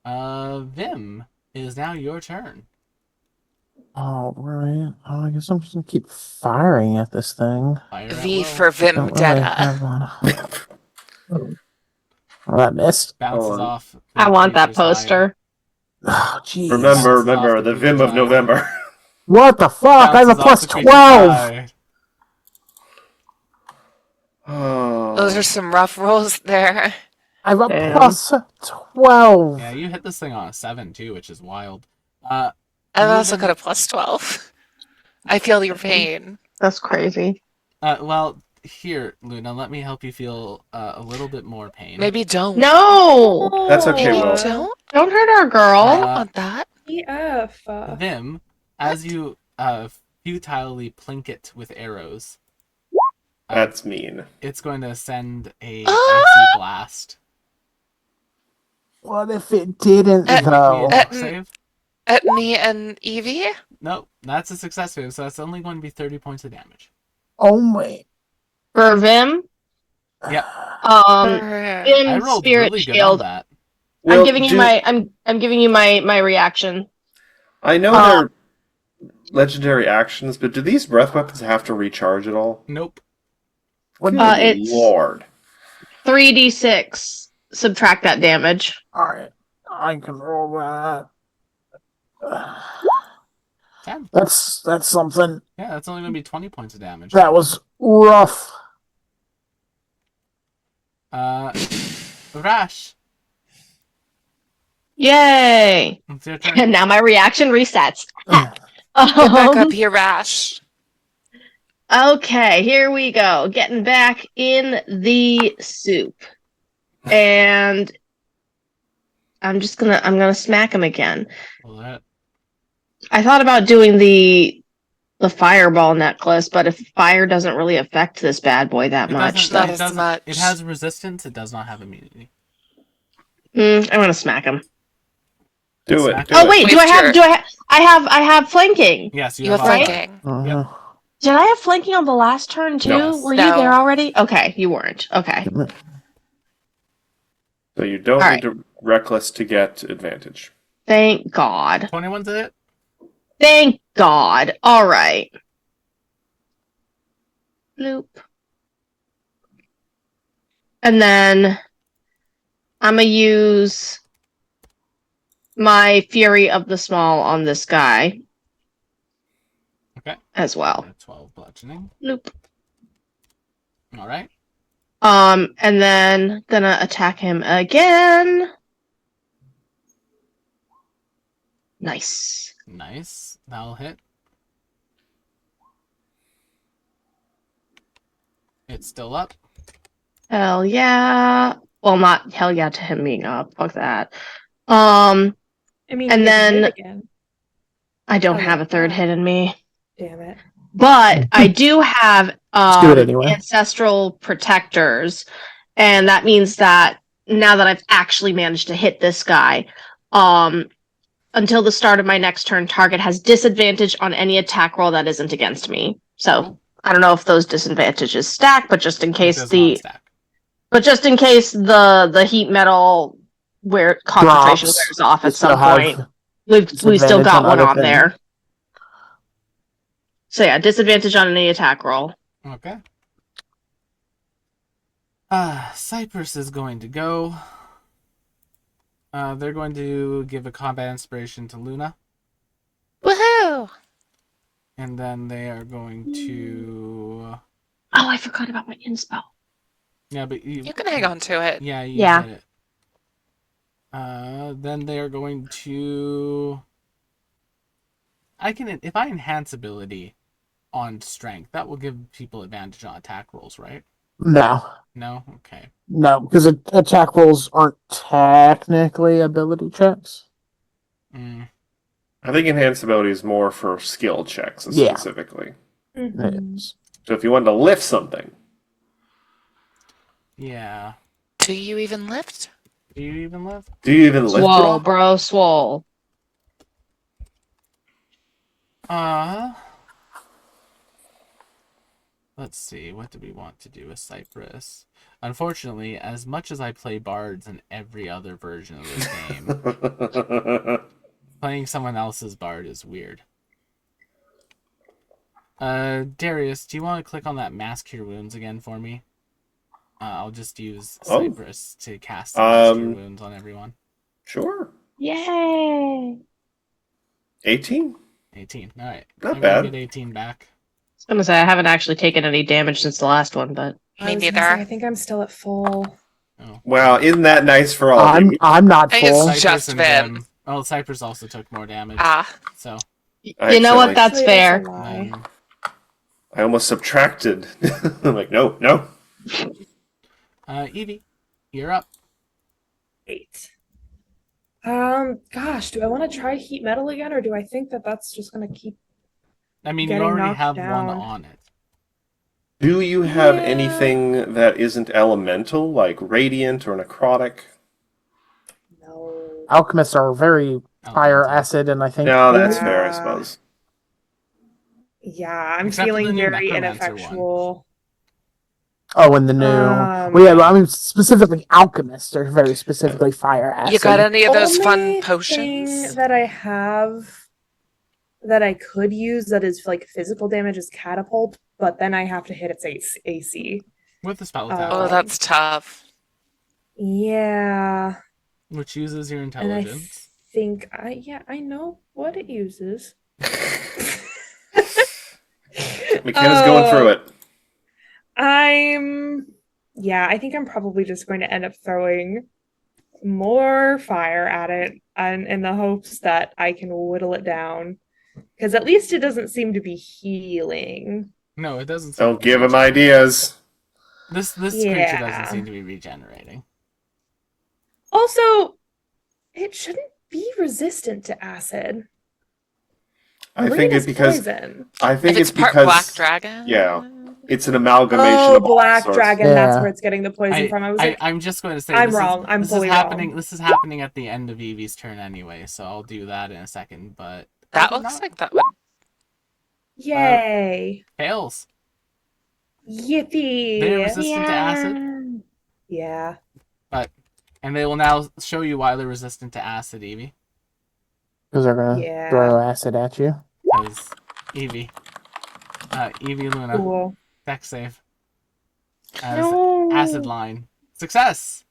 Vim, it is now your turn. All right. I guess I'm just gonna keep firing at this thing. Fire at V will. for Don't really Vendetta. have one. Oh, that missed. Bounces Hold on. off. I the want that creature's hide. poster. Oh, jeez. Remember, Bounces off the the Vim of creature's November. What the fuck? I have a Bounces off plus the creature's 12. hide. Oh. Those are some rough rolls there. I have a Damn. plus 12. Yeah, you hit this thing on a 7 too, which is wild. I've also Moving- got a plus 12. I feel your pain. That's crazy. Well, here, Luna, let me help you feel a little bit more pain. Maybe don't. No! That's okay, Maybe Will. don't. Don't hurt our girl. I don't want that. EF. Vim, as you futilely plink it with arrows, That's mean. it's going to send a Ah! icy blast. What if it didn't, Make me a though? dex save. At me and Evie? Nope, that's a success save, so that's only going to be 30 points of damage. Oh, my. For Vim, Yep. Vim's I rolled spirit really good on shield. that. I'm giving you I'm giving you my reaction. I know they're legendary actions, but do these breath weapons have to recharge at all? Nope. Good It's Lord. 3d6. Subtract that damage. Alright. I can roll that. 10. That's something. Yeah, that's only going to be 20 points of damage. That was rough. Rash, Yay! it's your turn. And now my reaction resets. Get back up here, Rash. Okay, here we go. Getting back in the soup. And I'm gonna smack him again. Well, that- I thought about doing the fireball necklace, but if fire doesn't really affect this bad boy that It much, doesn't- Not then as doesn't- much. It has resistance. It does not have immunity. I'm gonna smack him. Do it. Smack Do Oh it. wait, Waste I have flanking. Yes, You have all that. flanking. Did I have flanking on the last turn too? No. Were you No. there already? Okay, you weren't. Okay. So you don't All need to reckless to get advantage. Thank God. 21 to hit. Thank God. All right. Bloop. And then I'm going to use my Fury of the Small on this guy. Okay. As well. 12 bludgeoning. Bloop. All right. And then gonna attack him again. Nice. Nice. That'll hit. It's still up. Hell yeah. Well, not hell yeah to him being up. Fuck that. I mean, and you then hit again. I don't Oh, have a third yeah. hit in me. Damn it. But I do have Let's do it anyway. ancestral protectors, and that means that now that I've actually managed to hit this guy, until the start of my next turn, target has disadvantage on any attack roll that isn't against me. So Cool. I don't know if those disadvantages stack, but just in It case does not stack. the heat metal where concentration Drops. wears off You at still some have point, we still disadvantage got on one other on things. there. So yeah, disadvantage on any attack roll. Okay. Cypress is going to go. They're going to give a combat inspiration to Luna, Woohoo! and then they are going to. Oh, I forgot about my inspo. Yeah, but You can hang on to it. Yeah, you Yeah. get it. Then they are going to. If I enhance ability on strength, that will give people advantage on attack rolls, right? No. No? Okay. No, because attack rolls aren't technically ability checks. Mm. I think enhanced ability is more for skill checks Yeah. specifically. It Mhm. is. So if you wanted to lift something, Yeah. Do you even lift? Do you even live? Do you even live, Swole, bro? bro, swole. Let's see. What do we want to do with Cypress? Unfortunately, as much as I play bards in every other version of this game, playing someone else's bard is weird. Darius, do you want to click on that Mask Cure Wounds again for me? I'll just use Cypress to cast some Mask Cure Wounds on everyone. Sure. Yay! 18? 18. All right. Not I'm bad. gonna get 18 back. I was gonna say I haven't actually taken any damage since the last one, but I Me was gonna say, I neither. think I'm still at full. Oh. Wow, isn't that nice for all of you? I'm not I think it's full. Cypress just and Vim. Vim. Oh, Cypress also took more damage. Ah. So. You know what? That's Actually, fair. That's a lie. Then, I almost subtracted. I'm like, no. Evie, you're up. 8. Gosh, do I want to try heat metal again, or do I think that that's just gonna keep? I mean, you Getting already knocked have down. one on it. Do you have Yeah. anything that isn't elemental, like radiant or necrotic? No. Alchemists are very fire, Elemental. acid, and I think No, that's cold. fair, I Yeah. suppose. Yeah, I'm Except for the feeling new very Necromancer one. ineffectual. Oh, and the new. Well, yeah, but I mean specifically alchemists are very specifically fire, acid. You got any of those fun Only potions? thing that I have that I could use that is like physical damage is catapult, but then I have to hit its AC. With the spell Oh, attack, Oh, that's tough. Yeah, which uses your and intelligence. I think I know what it uses. McKenna's going through it. I think I'm probably just going to end up throwing more fire at it and in the hopes that I can whittle it down. Because at least it doesn't seem to be healing. No, it doesn't. Seem Don't to be give him regenerating. ideas. This Yeah. creature doesn't seem to be regenerating. Also, it shouldn't be resistant to acid. I Green think is it's because poison. I think If it's it's part because Black Dragon. yeah, it's an amalgamation Oh, of all Black sorts. Dragon, that's Yeah. where it's getting the poison from. I was like, I'm just going to say I'm this wrong. Is, I'm this fully is happening. wrong. This is happening at the end of Evie's turn anyway, so I'll do that in a second. But That maybe looks not. like that would. yay. Fails. Yippee. They're resistant to acid, Yeah. and they will now show you why they're resistant to acid, Evie. Because they're gonna Yeah. throw acid at you. Because Evie Luna, Cool. dex save as No. acid line success.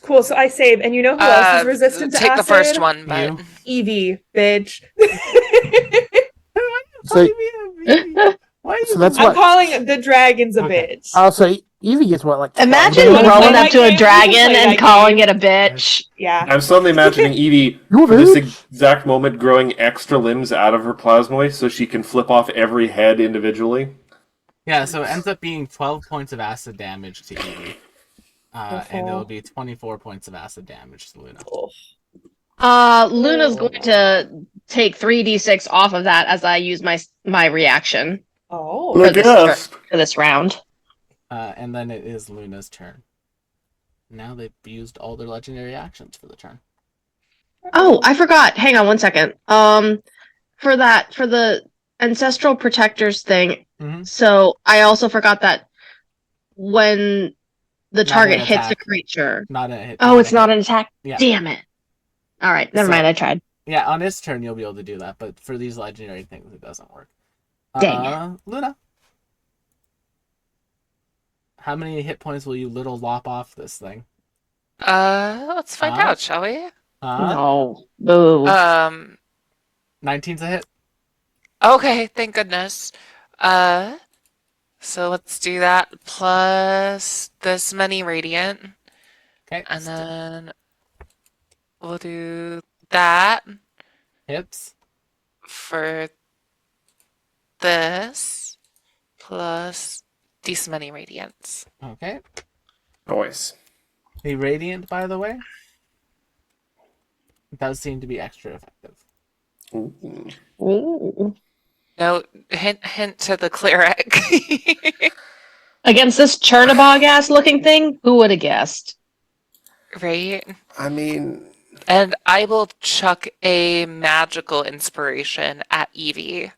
Cool. So I save, and you know who else is resistant to Take acid? the first one, but You. Evie, bitch. So, Why are you so that's I'm what. calling the dragons a Okay. bitch. Oh, so Evie gets what, like? Imagine 12 Wanna damage? play rolling that up to a game? dragon We can play and that calling game. it a bitch. Yeah. I'm suddenly imagining Evie You for this bitch. exact moment growing extra limbs out of her plasmoid so she can flip off every head individually. Yeah, so it ends up being 12 points of acid damage to Evie. And it'll be 24 points of acid damage to Luna. Luna's going to take 3d6 off of that as I use my reaction Oh. for this round. And then it is Luna's turn. Now they've used all their legendary actions for the turn. Oh, I forgot. Hang on one second. For the ancestral protectors thing. Mhm. So I also forgot that when the Not target an hits a attack. creature. Not a hit. Oh, it's not an attack. Yeah. Damn it. All right, never So- mind. I tried. Yeah, on his turn you'll be able to do that, but for these legendary things it doesn't work. Dang. Luna. How many hit points will you little lop off this thing? let's find out, shall we? No. Boo. 19's a hit. Okay, thank goodness. So let's do that plus this many radiant, Okay. and then we'll do that hits. for this plus these many radiants. Okay. Noise. The radiant, by the way, does seem to be extra effective. Ooh. Ooh. No, hint to the cleric. Against this Chernabog ass looking thing, who would have guessed? Right? I mean, And I will chuck a magical inspiration at Evie.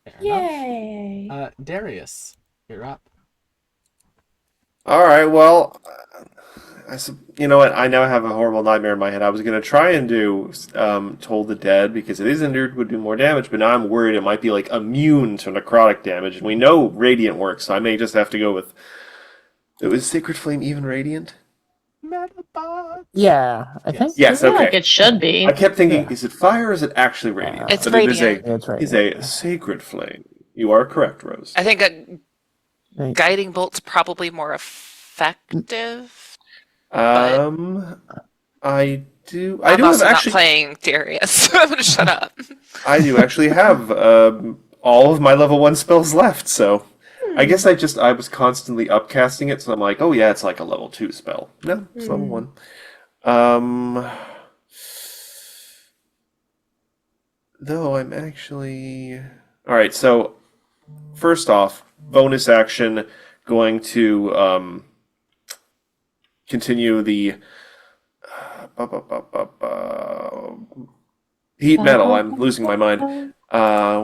Fair enough. Yay! Darius, you're up. all right. Well, you know what? I now have a horrible nightmare in my head. I was going to try and do Toll the Dead because it is injured, would do more damage, but now I'm worried it might be like immune to necrotic damage, and we know Radiant works, so I may just have to go with. It was Sacred Flame even Radiant? Metabot. Yeah, I Yes. think. Yes, I feel like okay. it should be. I kept thinking, Yeah. is it fire or is it actually Radiant? It's but Radiant. It's It is Radiant. a Sacred Flame. You are correct, Rose. I think a Right. guiding bolt's probably more effective. I do. I I'm do have also actually. not playing Darius. I'm gonna shut up. I do actually have all of my level 1 spells left, so I guess I was constantly upcasting it, so I'm like, oh yeah, it's like a level 2 spell. No, it's level 1. Though I'm actually alright, so first off, bonus action going to continue the heat metal. I'm losing my mind.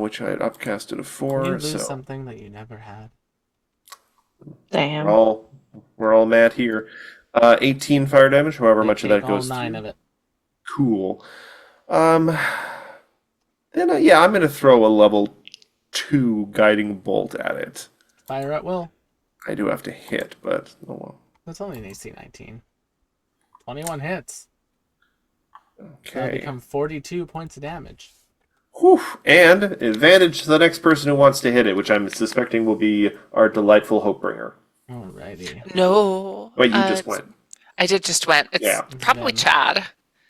Which I had upcasted a 4. Can you lose so something that you never had? Damn. we're all mad here. 18 fire damage, however They much of take that goes all 9 through. of it. Cool. Then yeah, I'm gonna throw a level 2 guiding bolt at it. Fire at will. I do have to hit, but oh well. That's only an AC 19. 21 hits. Okay. That'll become 42 points of damage. Whew. And advantage to the next person who wants to hit it, which I'm suspecting will be our delightful Hopebringer. Alrighty. No. Wait, you just went. I did just went. It's Yeah. probably Chad.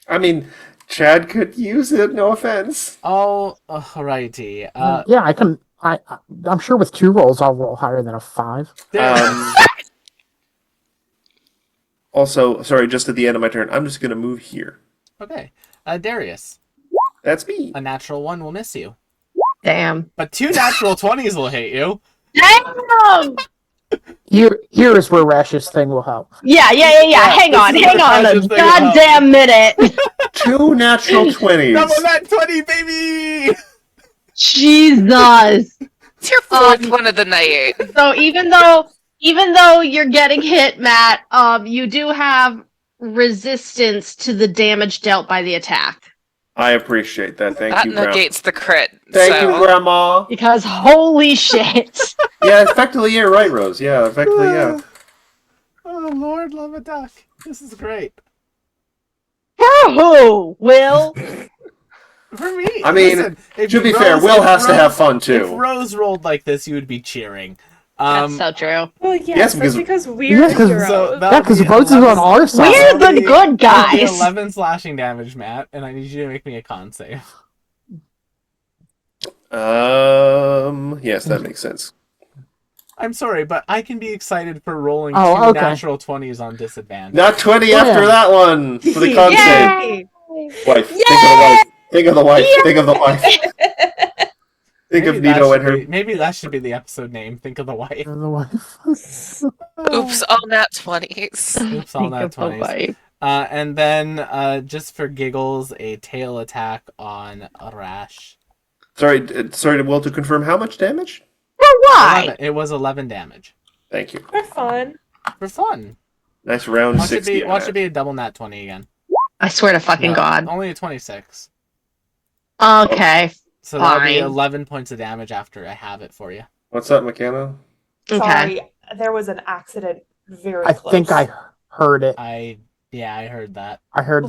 I mean, Chad could use it. No offense. Oh, alrighty. Yeah, I can. I'm sure with 2 rolls, I'll roll higher than a 5. Darius. Also, sorry, just at the end of my turn, I'm just gonna move here. Okay. Darius. That's me. A natural 1 will miss you. Damn. But 2 natural 20s will hit you. Damn! Here is where Rash's thing will help. Yeah. Hang on this is a the precious thing about- goddamn minute. 2 natural 20s. Double that 20, baby! Jesus. It's your fourth one of the night. So even though you're getting hit, Matt, you do have resistance to the damage dealt by the attack. I appreciate that. Thank That you, Grandma. negates the crit. Thank so. you, Grandma. Because holy shit. Yeah, effectively, you're right, Rose. Yeah, effectively, yeah. Oh, Lord, love a duck. This is great. For who? Will? For me. I mean, listen, if to be fair, Rose- Will if has to have Rose- fun, If too. Rose rolled like this, you would be cheering. That's so true. Well, yes, Yes, that's because- because we're Yeah, the 'cause- heroes. So Yeah, because that'll be Rose is on 11 our side. We're the that'll be- good that'll be guys. 11 slashing damage, Matt, and I need you to make me a con save. Yes, that makes sense. I'm sorry, but I can be excited for rolling Oh, 2 okay. natural 20s on disadvantage. Not 20 Oh, after yeah. that one for the con save. Yay! Wife, think of the wife. Think of the wife. Think of the wife. Think of Maybe that Nito should and her. be- Maybe that should be the episode name. Think of the wife. The wife. Oops, all nat 20s. Oops, all nat 20s. And then, just for giggles, a tail attack on Arash. Sorry, Will, to confirm how much damage? For why? 11. It was 11 damage. Thank you. For fun. For fun. Nice round Watch it 60. be, watch it be a double nat 20 again. I swear to fucking No, God. Only a 26. Okay. So that'll be Fine. 11 points of damage after I have it for you. What's up, McKenna? Okay. Sorry, there was an accident very I close. think I heard it. I heard that. I heard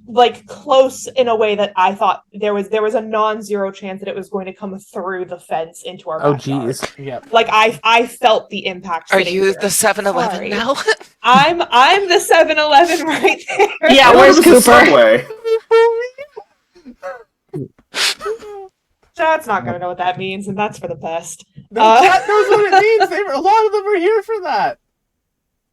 like close in a way that I thought there was a non-zero chance that it was going to come through the fence into our Oh, backyard. jeez. Yep. Like I felt the impact. Are sitting you here. the 7-Eleven Sorry. now? I'm the 7-Eleven right there. Yeah, Oh, where's it was the Cooper? Subway. Chad's not gonna know what that means, and that's for the best. The cat knows what it means. A lot of them are here for that.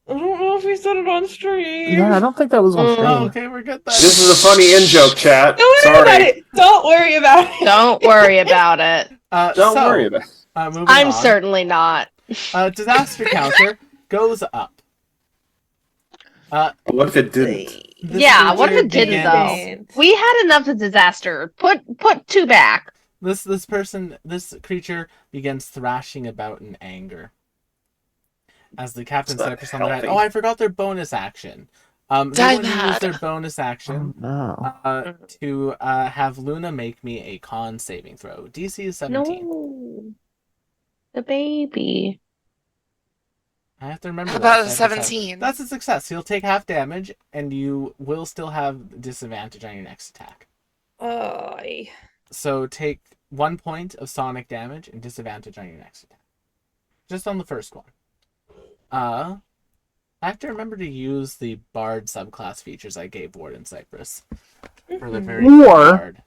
I don't know if we said it on stream. Yeah, I don't think that was on stream. Oh, okay, we're good then. This is a funny in-joke, chat. Don't worry about Sorry. it. Don't worry about it. Don't worry about it. Don't worry about it. Moving I'm on. certainly not. Disaster counter goes up. What if it didn't? This Yeah, what if creature it didn't though? begins- We had enough of disaster. Put 2 back. This creature begins thrashing about in anger. As the Captain It's not Cypress on the right. healthy. Oh, I forgot their bonus action. They're Die going to use their mad. bonus action No. to have Luna make me a con saving throw. DC is 17. No. The baby. I have to remember How that. about so a I have to tell- 17? That's a success. You'll take half damage, and you will still have disadvantage on your next attack. Oy. So take 1 point of sonic damage and disadvantage on your next attack. Just on the first one. I have to remember to use the Bard subclass features I gave Warden Cypress for the very Or- Bard.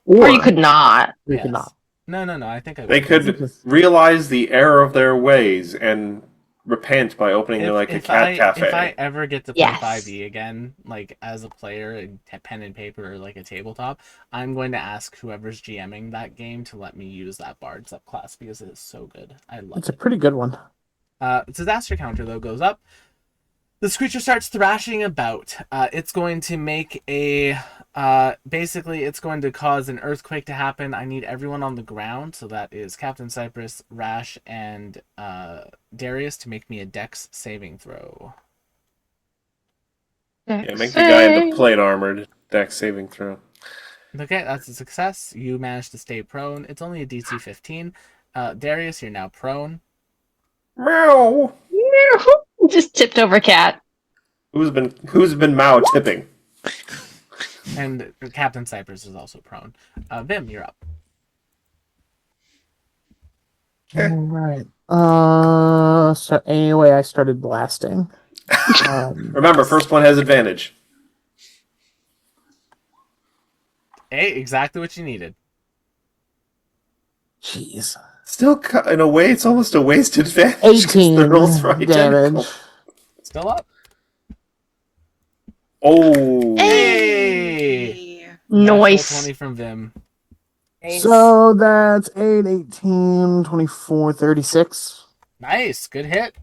Or you could not. We Yes. could not. No. I think I They will. could realize the error of their ways and repent by opening a cat cafe. If I ever get to play Yes. 5e again, like as a player and pen and paper or like a tabletop, I'm going to ask whoever's GMing that game to let me use that Bard subclass because it is so good. I love It's it. a pretty good one. Disaster counter though goes up. This creature starts thrashing about. It's going to make a basically it's going to cause an earthquake to happen. I need everyone on the ground, so that is Captain Cypress, Rash, and Darius to make me a Dex saving throw. Yeah, make the guy in the plate armored deck saving throw. Okay, that's a success. You managed to stay prone. It's only a DC 15. Darius, you're now prone. Meow. Just tipped over cat. Who's been Mao tipping? And Captain Cypress is also prone. Vim, you're up. Eh. All right. So anyway, I started blasting. Remember, first one has advantage. Hey, exactly what you needed. Jeez. Still, in a way, it's almost a wasted advantage. 'cause 18 the rolls are identical. damage. Still up. Oh. Hey! Nice. Natural 20 from Vim. Nice. So that's 8, 18, 24, 36. Nice, good hit.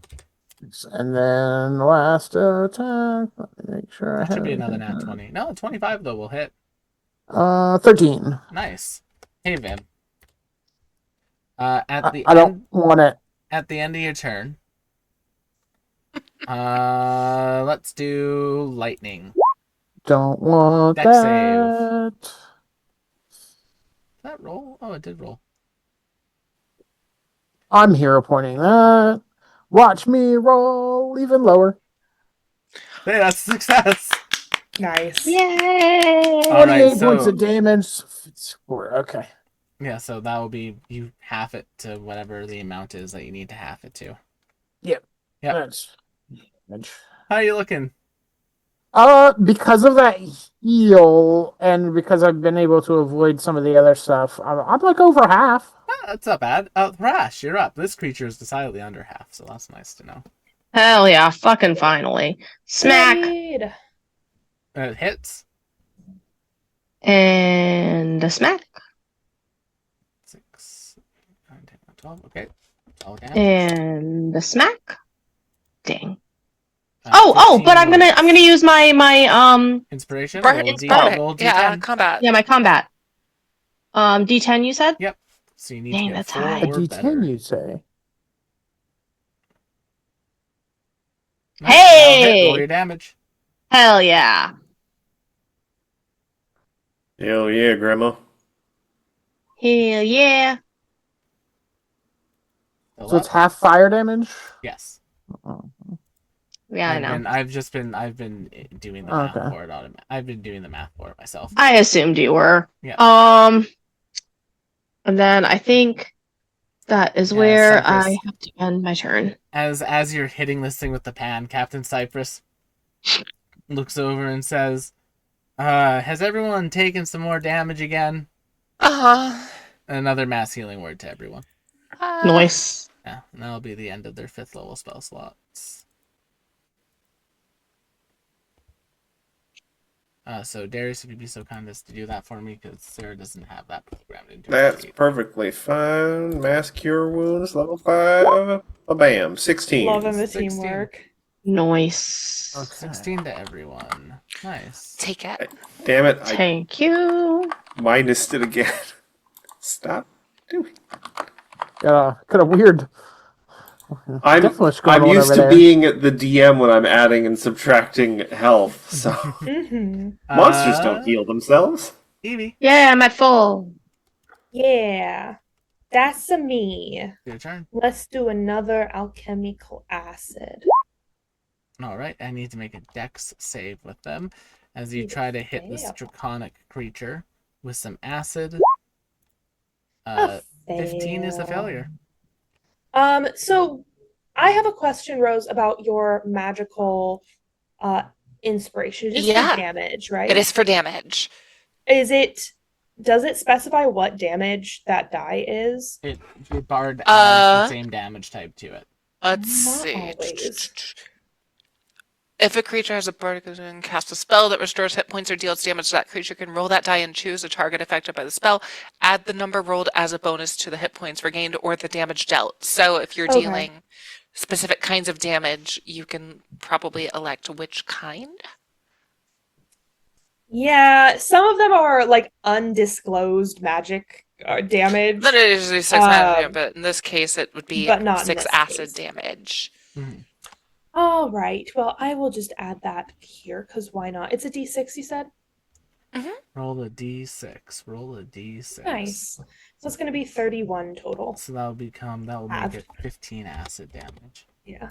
And then the last attack. Let me make sure I That have should be another everything nat 20. No, 25 though will hit. 13. Nice. Hey Vim. I don't want it. At the end of your turn, let's do lightning. Don't want Dex that. Did that roll? Oh, it did roll. I'm hero pointing that. Watch me roll even lower. Hey, that's a success. Nice. Yay! All right, 28 points so- of damage. Okay. Yeah, so that will be you half it to whatever the amount is that you need to half it to. Yep. That's damage. How are you looking? Because of that heal and because I've been able to avoid some of the other stuff, I'm like over half. That's not bad. Thrash, you're up. This creature is decidedly under half, so that's nice to know. Hell yeah, fucking finally. Smack. Indeed. It hits. And a smack. 6, 9, 10, 12. Okay. All damage. And a smack. Dang. 15 but I'm gonna use my inspiration. Bur- Roll it's D- perfect. roll Yeah, D10. combat. my combat. D10 you said? Yep. So you need Dang, to get that's 4 high. A or D10, better. you say? Nice, that'll hit. Hey! Roll your damage. Hell yeah. Hell yeah, Grandma. Hell yeah. Still So it's up? half fire damage? Yes. Oh. Yeah, I know. I've been doing the math Okay. for it. I've been doing the math for it myself. I assumed you were. Yeah. And then I think that is Yeah, where Cypress. I have to end my turn. As you're hitting this thing with the pan, Captain Cypress looks over and says, has everyone taken some more damage again? Uh-huh. Another mass healing word to everyone. Nice. Yeah, and that'll be the end of their 5th level spell slots. So Darius, if you'd be so kind as to do that for me, because Sarah doesn't have that programmed into her That's sheet. perfectly fine. Mass cure wounds, level 5. Bam. 16. Loving the 16. teamwork. Nice. Okay. 16 to everyone. Nice. Take it. Damn it! I Thank you. minused it again. Stop doing. Kind of weird. I'm Definitely what's going I'm on used over to there. being the DM when I'm adding and subtracting health. So Mm-hmm. monsters don't heal themselves. Evie, Yeah, I'm at full. Yeah. That's a me. your turn. Let's do another alchemical acid. All right, I need to make a dex save with them as you Need to try to hit this fail. draconic creature with some acid. A 15 is a fail. failure. So I have a question, Rose, about your magical inspiration. It is Yeah. for damage, right? It is for damage. Does it specify what damage that die is? Your bard adds the Uh, same damage type to it. Let's Not see. always. If a creature has a bardic and casts a spell that restores hit points or deals damage to that creature, can roll that die and choose a target affected by the spell. Add the number rolled as a bonus to the hit points regained or the damage dealt. So if you're Okay. dealing specific kinds of damage, you can probably elect which kind. Yeah, some of them are like undisclosed magic damage, Then it is 6 magic, but in this case, it would be but not in 6 this acid case. damage. Mhm. All right. Well, I will just add that here because why not? It's a d6, you said? Roll a d6. Roll a d6. Nice. So it's going to be 31 total. So that'll make it 15 acid damage. Yeah.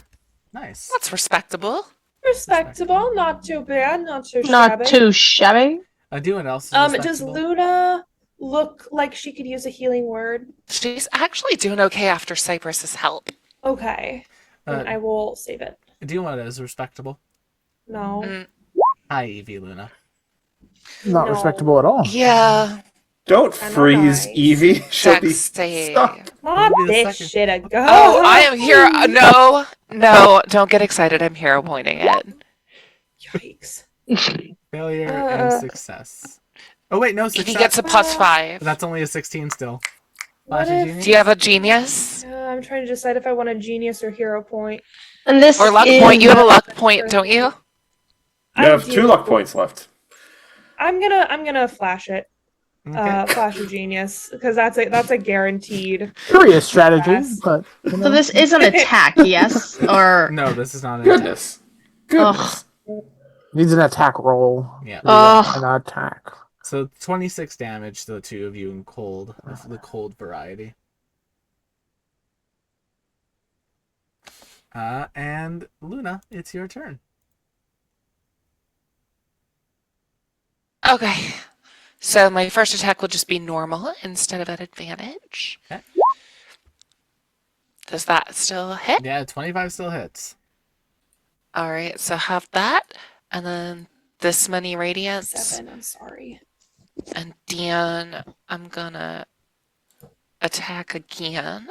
Nice. That's respectable. Respectable. Not too bad. Not too Not shabby. too shabby. Do what else is Does respectable? Luna look like she could use a healing word? She's actually doing okay after Cypress's help. Okay. Uh, Then I will save it. Do what is respectable? No. Mm, Hi, Evie Luna. Not No. respectable at all. yeah. Don't I'm freeze, nice. Evie. She'll be Dex save. stuck. Not It'll be the this second. shit ago. Oh, I am here. No, don't get excited. I'm hero pointing it. Yikes. Failure and success. Oh wait, no Evie success. gets a +5. That's only a 16 still. What Flashy if- genius? Do you have a genius? I'm trying to decide if I want a genius or hero point. And this Or luck is point? You have a luck point, don't you? You have 2 luck points left. I'm gonna flash it. Okay. Flash of genius because that's a guaranteed. Curious strategy, Yes. but you know. so this is an attack, yes? Or No, this is not an attack. Goodness. Goodness. Needs an attack roll. Yeah. An attack. So 26 damage to the two of you in cold, the cold variety. And Luna, it's your turn. Okay. So my first attack will just be normal instead of at advantage. Okay. Does that still hit? Yeah, 25 still hits. All right, so have that, and then this many radiance. 7. I'm sorry. And Dan, I'm gonna attack again.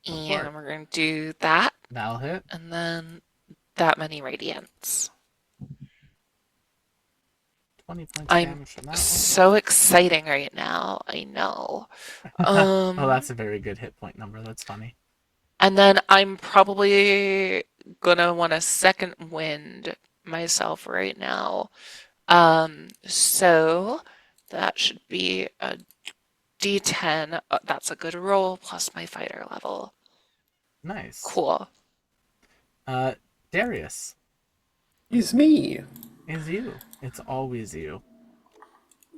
And we're gonna do that, That'll hit. and then that many radiance. 20 points I'm damage from that so exciting right now. I know. one. Um, Oh, that's a very good hit point number. That's funny. And then I'm probably gonna want to second wind myself right now. So that should be a D10. That's a good roll plus my fighter level. Nice. Cool. Darius, It's me. it's you. It's always you.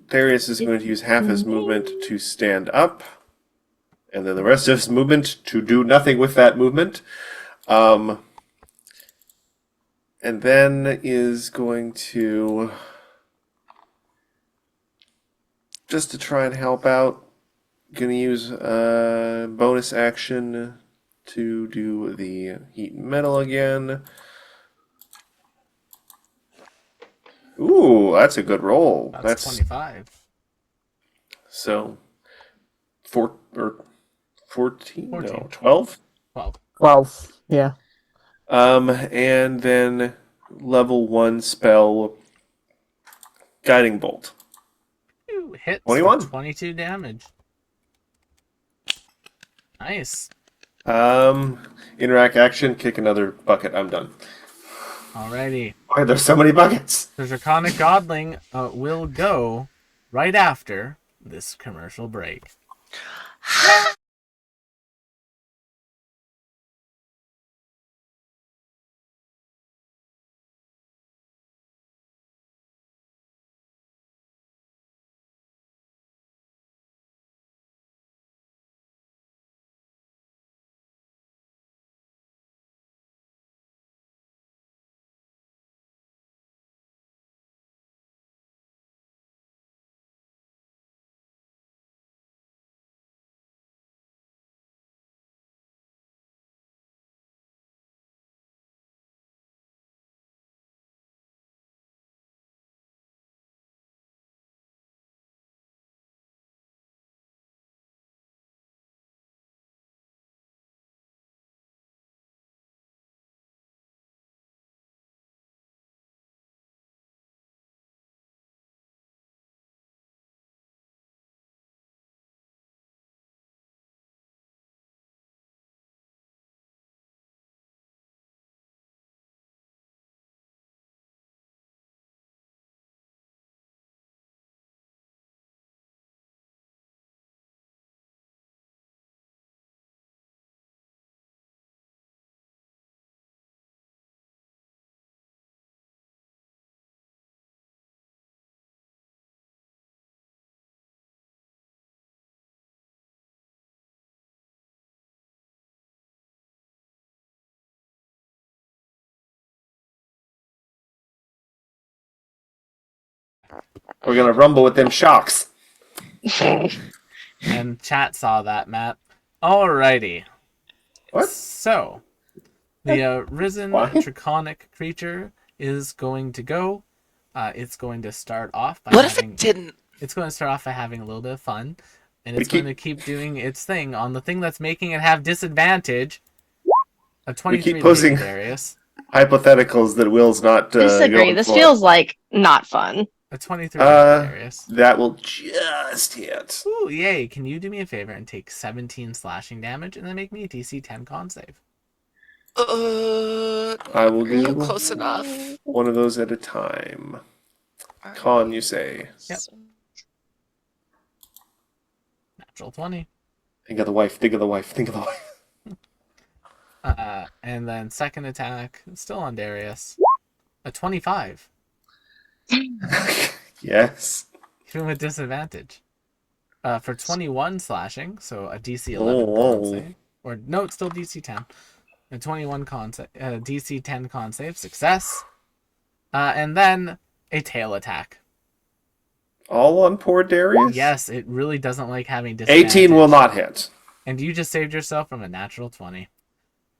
Darius is going to use half his movement to stand up, and then the rest of his movement to do nothing with that movement. And then is going to, just to try and help out, going to use a bonus action to do the heat and metal again. Ooh, that's a good roll. That's 25. So 14? 14. No, 12? 12. 12. Yeah. And then level 1 spell Guiding Bolt. Ooh, hits 21. for 22 damage. Nice. Interact action, kick another bucket. I'm done. Alrighty. Why are there so many buckets? The Draconic Godling will go right after this commercial break. We're gonna rumble with them shocks. And chat saw that, Matt. Alrighty. What? So, the risen Why? draconic creature is going to go. It's going to start off by What if having. it didn't? It's going to start off by having a little bit of fun, and We it's going to keep doing its thing on the thing that's making it have disadvantage. A 23 to posing- hit Darius. Hypotheticals that Will's not Disagree. going This for. feels like not fun. A 23 to hit Darius. That will just hit. Ooh, yay. Can you do me a favor and take 17 slashing damage and then make me a DC 10 con save? I will do Close enough. one of those at a time. Con, you say? Yep. Natural 20. Think of the wife. Think of the wife. Think of the wife. And then second attack, still on Darius. A 25. Yes. Even with disadvantage. For 21 slashing, so a DC 11 con save. Or, no, it's still DC 10. A 21 con save, DC 10 con save. Success. And then a tail attack. All on poor Darius? Yes, it really doesn't like having disadvantage. 18 will not hit. And you just saved yourself from a natural 20.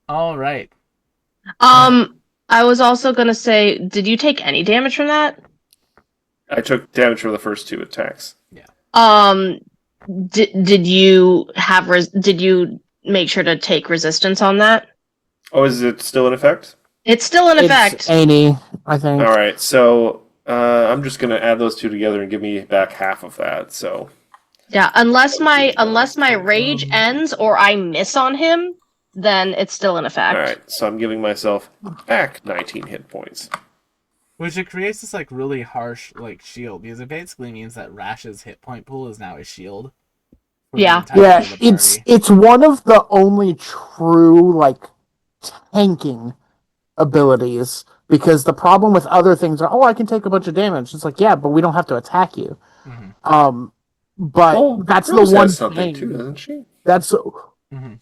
All right. I was also gonna say, did you take any damage from that? I took damage for the first 2 attacks. Did you have did you make sure to take resistance on that? Oh, is it still in effect? It's still in effect. It's 80, I think. All right, so I'm just gonna add those 2 together and give me back half of that. So Yeah, unless my rage ends or I miss on him, then it's still in effect. all right, so I'm giving myself back 19 hit points. Which it creates this like really harsh like shield because it basically means that Rash's hit point pool is now a shield. for the Yeah. entirety Yeah, of the party. it's one of the only true like tanking abilities, because the problem with other things are, I can take a bunch of damage. It's like, yeah, but we don't have to attack you. Mm-hmm. But that's the Rose one has something thing. too, doesn't she? That's Mm-hmm.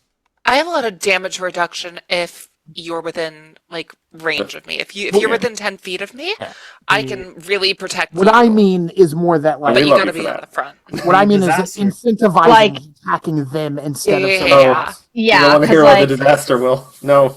I have a lot of damage reduction if you're within like range of me. If you're within 10 feet of me, Yeah. I can really protect what you. I mean is more that Well, like But we you love gotta you be for on that. the front. what I mean Disaster. is incentivizing Like- attacking them instead of Yeah. someone Oh, else. you don't Yeah, want to because hear about the like, disaster, Will. No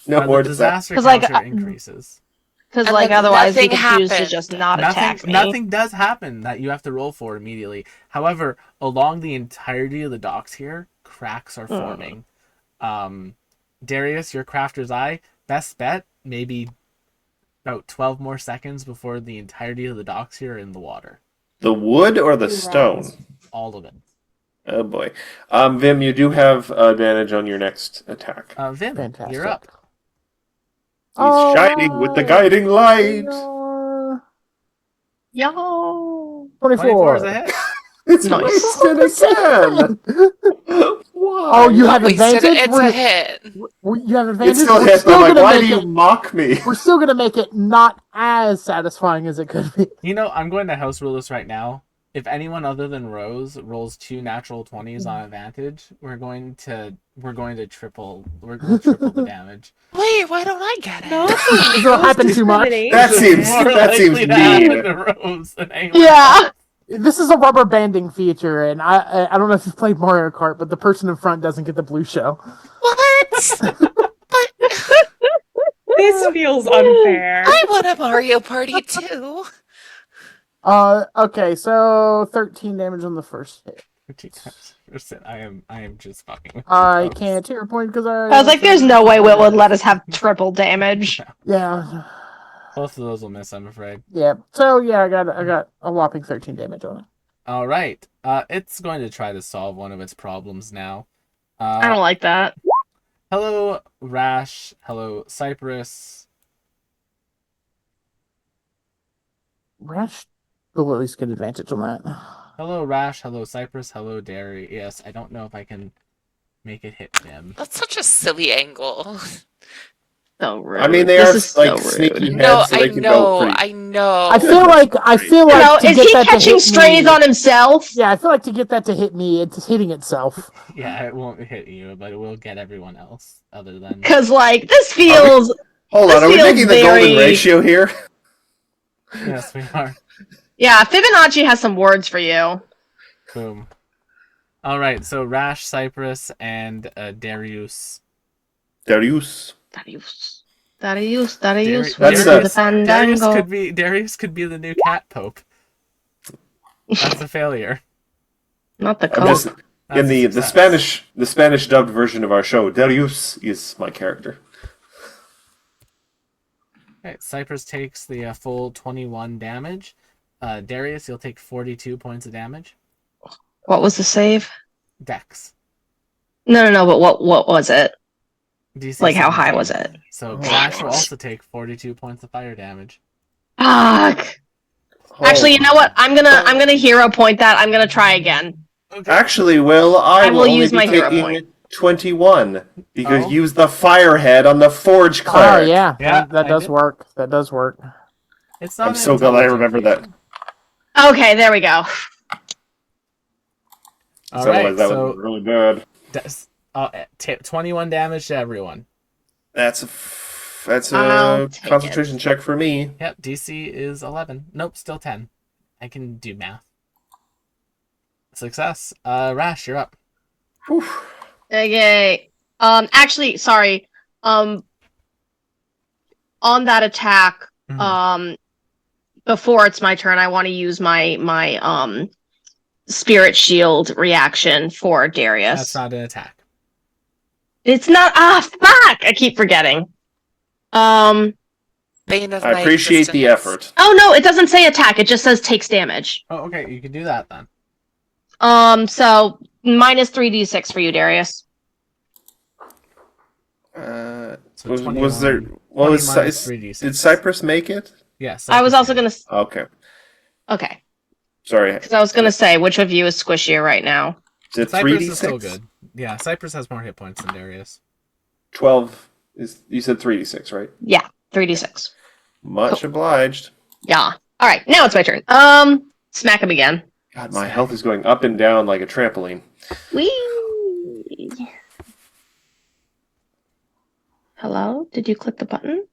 more The disaster. disaster 'Cause, like, counter increases. because And like then otherwise you nothing could choose to happened. just not attack me. Nothing does happen that you have to roll for immediately. However, along the entirety of the docks here, cracks are forming. Darius, your crafter's eye, best bet, maybe about 12 more seconds before the entirety of the docks here are in the water. The wood or the Two stone? rounds. All of it. Oh boy. Vim, you do have advantage on your next attack. Vim, Fantastic. you're up. He's shining with the guiding light. Yo. 24 is 24. a hit. It's Nice. wasted again. Why? Oh, you Not have wasted. advantage? It's a hit. You have It advantage? still We're hits, but still I'm like, gonna why do make you it. mock me? We're still gonna make it not as satisfying as it could be. You know, I'm going to house rule this right now. If anyone other than Rose rolls 2 natural 20s on advantage, we'll triple the damage. Wait, why don't I get it? No, Because it'll happen too much. That seems More that seems likely to happen mean. to Rose than anyone Yeah. else. This is a rubber banding feature, and I don't know if you've played Mario Kart, but the person in front doesn't get the blue shell. What? But This feels unfair. I want a Mario Party too. Okay, so 13 damage on the first hit. I am just fucking with you, I Rose. can't hit your point because I I was like, there's no way Will would let us have triple damage. Yeah. Both of those will miss, I'm afraid. Yeah. So yeah, I got a whopping 13 damage on it. All right. It's going to try to solve one of its problems now. I don't like that. Hello, Rash. Hello, Cypress. Rash will at least get advantage on that. Hello, Rash. Hello, Cypress. Hello, Dairy. Yes, I don't know if I can make it hit him. That's such a silly angle. So rude. I mean, they This are is like so sneaky rude. heads, No, so they I can go know, pretty. I know. I feel like You know, to is get he that to catching hit strays me, on himself? Yeah, I feel like to get that to hit me, it's hitting itself. Yeah, it won't hit you, but it will get everyone else other than... Because, like, this feels... Hold on, This are we feels making the golden very- ratio here? Yes, we are. Yeah, Fibonacci has some words for you. Boom. All right, so Rash, Cypress, and Darius. Darius. Darius, Darius, for the Darius fandango. could be the new cat pope. That's a failure. Not the I'm just coke. in That's a the success. Spanish dubbed version of our show. Darius is my character. Okay, Cypress takes the full 21 damage. Darius, you'll take 42 points of damage. What was the save? Dex. No, but what was it? DC Like, how 17. high was it? So Oh, Rash will gosh. also take 42 points of fire damage. Fuck. Actually, you know what? I'm gonna hero point that. I'm gonna try again. Okay. Actually, Will, I I will will only use be my hero taking point. 21 because Oh. use the firehead on the forge Oh cleric. yeah, Yeah, that I does did. work. That does work. It's not I'm an so glad I intelligent remember that. feat. Okay, there we go. All Otherwise, right, that so would be really bad. 21 damage to everyone. That's I'll a take concentration check for me. Yep, DC is 11. Nope, still 10. I can do math. Success. Rash, you're up. Whew. Okay. Actually, sorry. On that attack, Mhm. before it's my turn, I want to use my spirit shield reaction for Darius. That's not an attack. It's not. Fuck! I keep forgetting. Bane of I my appreciate the existence. effort. Oh no, it doesn't say attack. It just says takes damage. Oh, okay, you can do that then. So minus 3d6 for you, Darius. So Was 21, there? 20 What was minus 3d6. did Cypress make it? Yes. I was also gonna. Okay, Okay, sorry. because I was gonna say which of you is squishier right now. Is it Cypress 3d6? is still good. Yeah, Cypress has more hit points than Darius. 12 is. You said 3d6, right? Yeah, 3d6. Much obliged. Yeah. All right, now it's my turn. Smack him again. God, my health is going up and down like a trampoline. Whee! Hello? Did you click the button?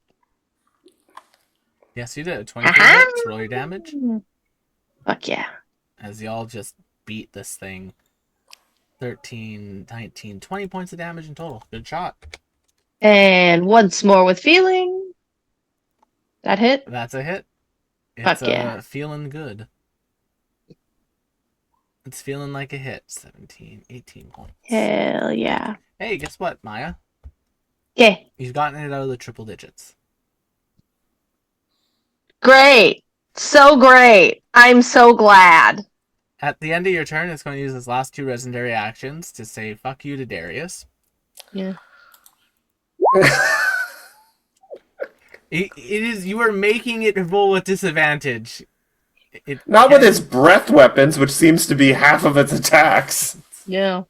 Yes, you did. 23 Aha! hits. Roll your damage. Fuck yeah. As y'all just beat this thing. 13, 19, 20 points of damage in total. Good shot. And once more with feeling. That hit? That's a hit. Fuck It's yeah. feeling good. It's feeling like a hit. 17, 18 points. Hell yeah. Hey, guess what, Maya? Yeah. You've gotten it out of the triple digits. Great. So great. I'm so glad. At the end of your turn, it's going to use its last 2 legendary actions to say fuck you to Darius. Yeah. It is. You are making it roll at disadvantage. Not with its breath weapons, which seems to be half of its attacks. Yeah.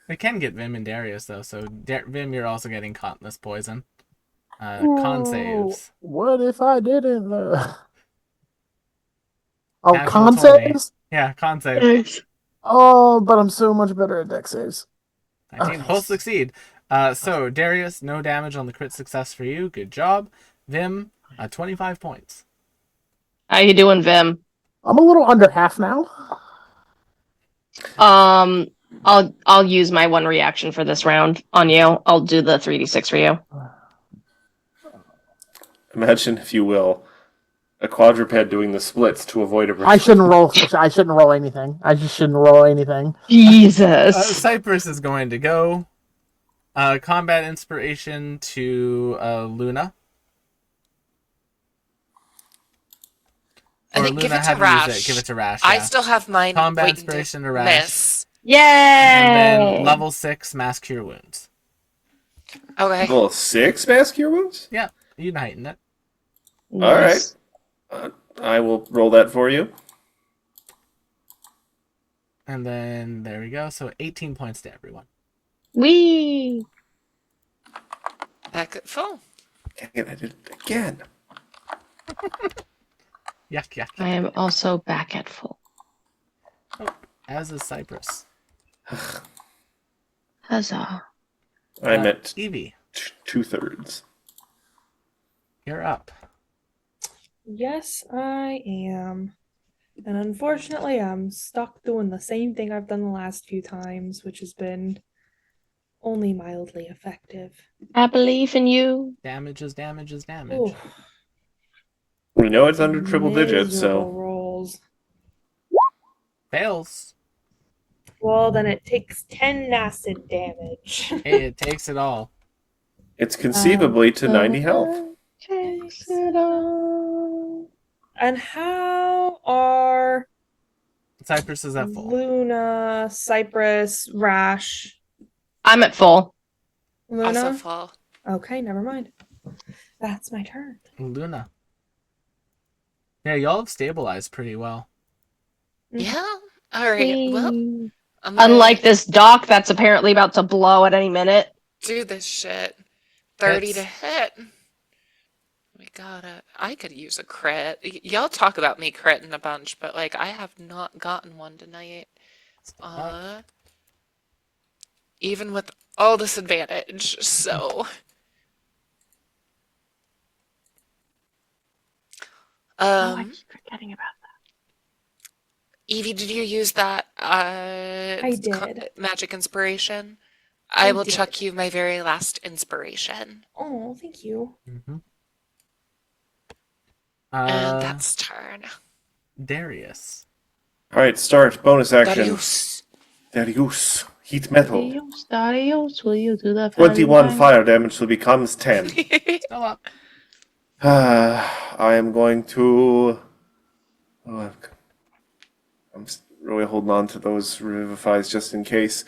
It can get Vim and Darius though. So Vim, you're also getting caught in this poison. Con saves. What if I didn't? Oh, Natural con 20. saves? Yeah, con save. Nice. Oh, but I'm so much better at deck saves. 19 Okay. both succeed. So Darius, no damage on the crit success for you. Good job. Vim, 25 points. How you doing, Vim? I'm a little under half now. I'll use my one reaction for this round on you. I'll do the 3d6 for you. Imagine, if you will, a quadruped doing the splits to avoid a. I shouldn't roll. I shouldn't roll anything. I just shouldn't roll anything. Jesus. Cypress is going to go. Combat inspiration to Luna. I Or think give Luna, it how to do you use Rash. it? Give it to Rash. I Yeah. still have mine Combat waiting inspiration to to Rash. miss. Yay! And then level 6 mass cure wounds. Okay. Level 6 mass cure wounds? Yeah, you can heighten it. Nice. Alright. I will roll that for you. And then there we go. So 18 points to everyone. Whee! Back at full. Dang it, I did it again. Yuck. I am also back at full. As is Cypress. Huzzah. I'm at Evie, 2/3. you're up. Yes, I am. And unfortunately, I'm stuck doing the same thing I've done the last few times, which has been only mildly effective. I believe in you. Damage is damage is damage. Ooh, We know it's under triple digits, miserable so. rolls. Fails. Well, then it takes 10 acid damage. Hey, it takes it all. It's conceivably to 90 health. Takes it all. And how are Cypress is at full. Luna, Cypress, Rash? I'm at full. Luna? Also full. Okay, never mind. That's my turn. Luna. Yeah, y'all have stabilized pretty well. Yeah. All right. Well, Whee! I'm gonna Unlike this dock that's apparently about to blow at any minute. do this shit. 30 to Hits. hit. We gotta. I could use a crit. Y'all talk about me critting a bunch, but like I have not gotten one tonight. Even with all disadvantage, so. I keep forgetting about Evie, did you use that I did. magic inspiration? I I will did. chuck you my very last inspiration. Oh, thank you. Mm-hmm. And that's turn. Darius. Alright, start. Bonus action. Darius. Darius. Heat that. metal. Darius, will you do that? 21 fire damage, so becomes 10. Still up. I am going to. Oh, I'm really holding on to those revivifies just in case.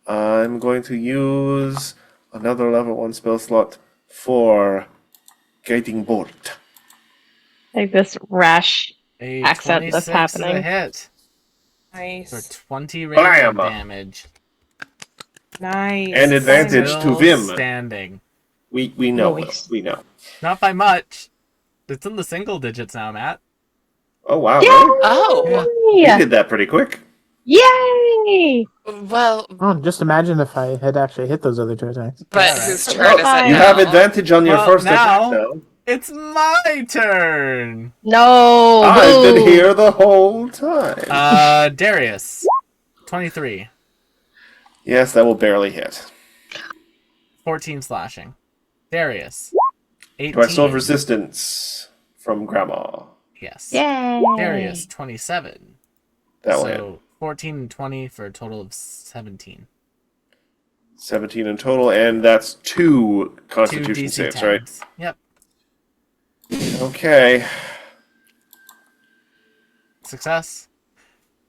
I'm going to use another level 1 spell slot for Guiding Bolt. Like this rash A accent 26 that's is a happening. hit for Nice. 20 radiant Blam! damage. Nice. And advantage to Still Vim. standing. We know, Nice. we know. Not by much. It's in the single digits now, Matt. Oh wow, Yay! really? Oh, You did that pretty quick. Yay! well, Oh, just imagine if I had actually hit those other two attacks. but Yeah, right. whose turn is it You now? have advantage on your Well, first now- attack now. It's my turn. No! I've been boo. here the whole time. Darius. 23. Yes, that will barely hit. 14 slashing. Darius. 18. Do I still have resistance from Grandma? Yes. Yay! Darius, 27. That will hit. So 14 and 20 for a total of 17. 17 in total, and that's 2 Two Constitution DC saves, 10s. right? Yep. Okay. Success.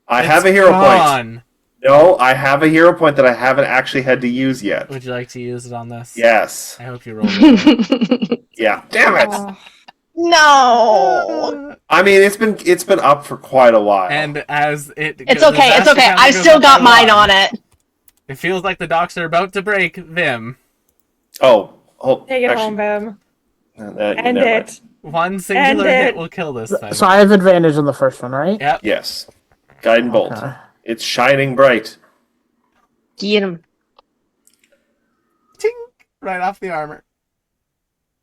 I It's have a hero point. gone. No, I have a hero point that I haven't actually had to use yet. Would you like to use it on this? Yes. I hope you roll well. Yeah. Damn it. Oh, No. I mean, it's been up for quite a while. And as it It's goes, okay. as It's Astral okay. counter I've goes still up got by mine one, on it. it feels like the docks are about to break. Vim. Oh, take it actually, home, Vim. End never mind. it. One singular End hit it. will kill this thing. So I have advantage on the first one, right? Yep. Yes. Guiding bolt. Okay. It's shining bright. Get him. Tink! Right off the armor.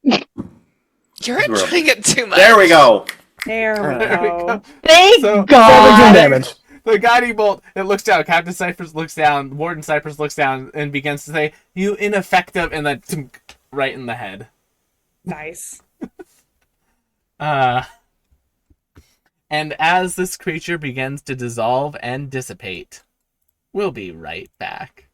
You're enjoying it too much. There we go. There we There we go. go. Thank So- 17 God. damage. The guiding bolt, it looks down. Captain Cyphers looks down. Warden Cyphers looks down and begins to say, "You ineffective," and then tink, right in the head. Nice. And as this creature begins to dissolve and dissipate, we'll be right back.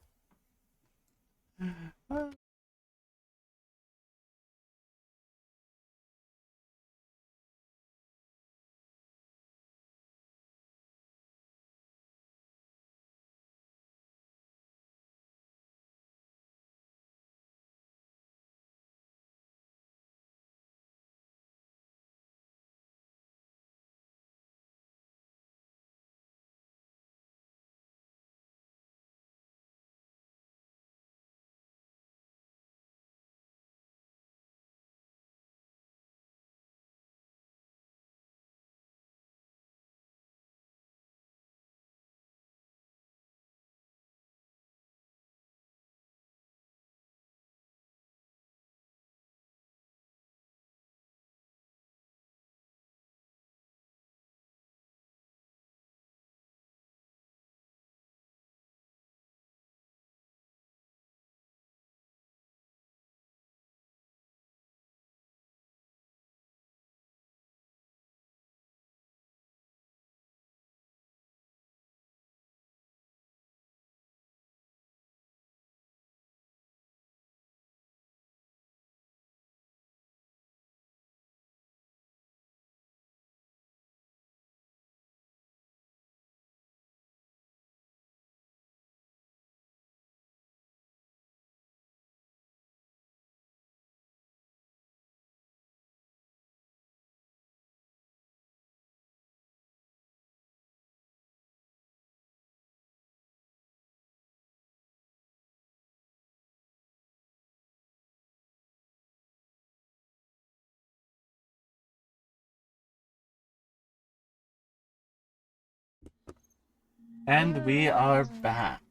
And we are back.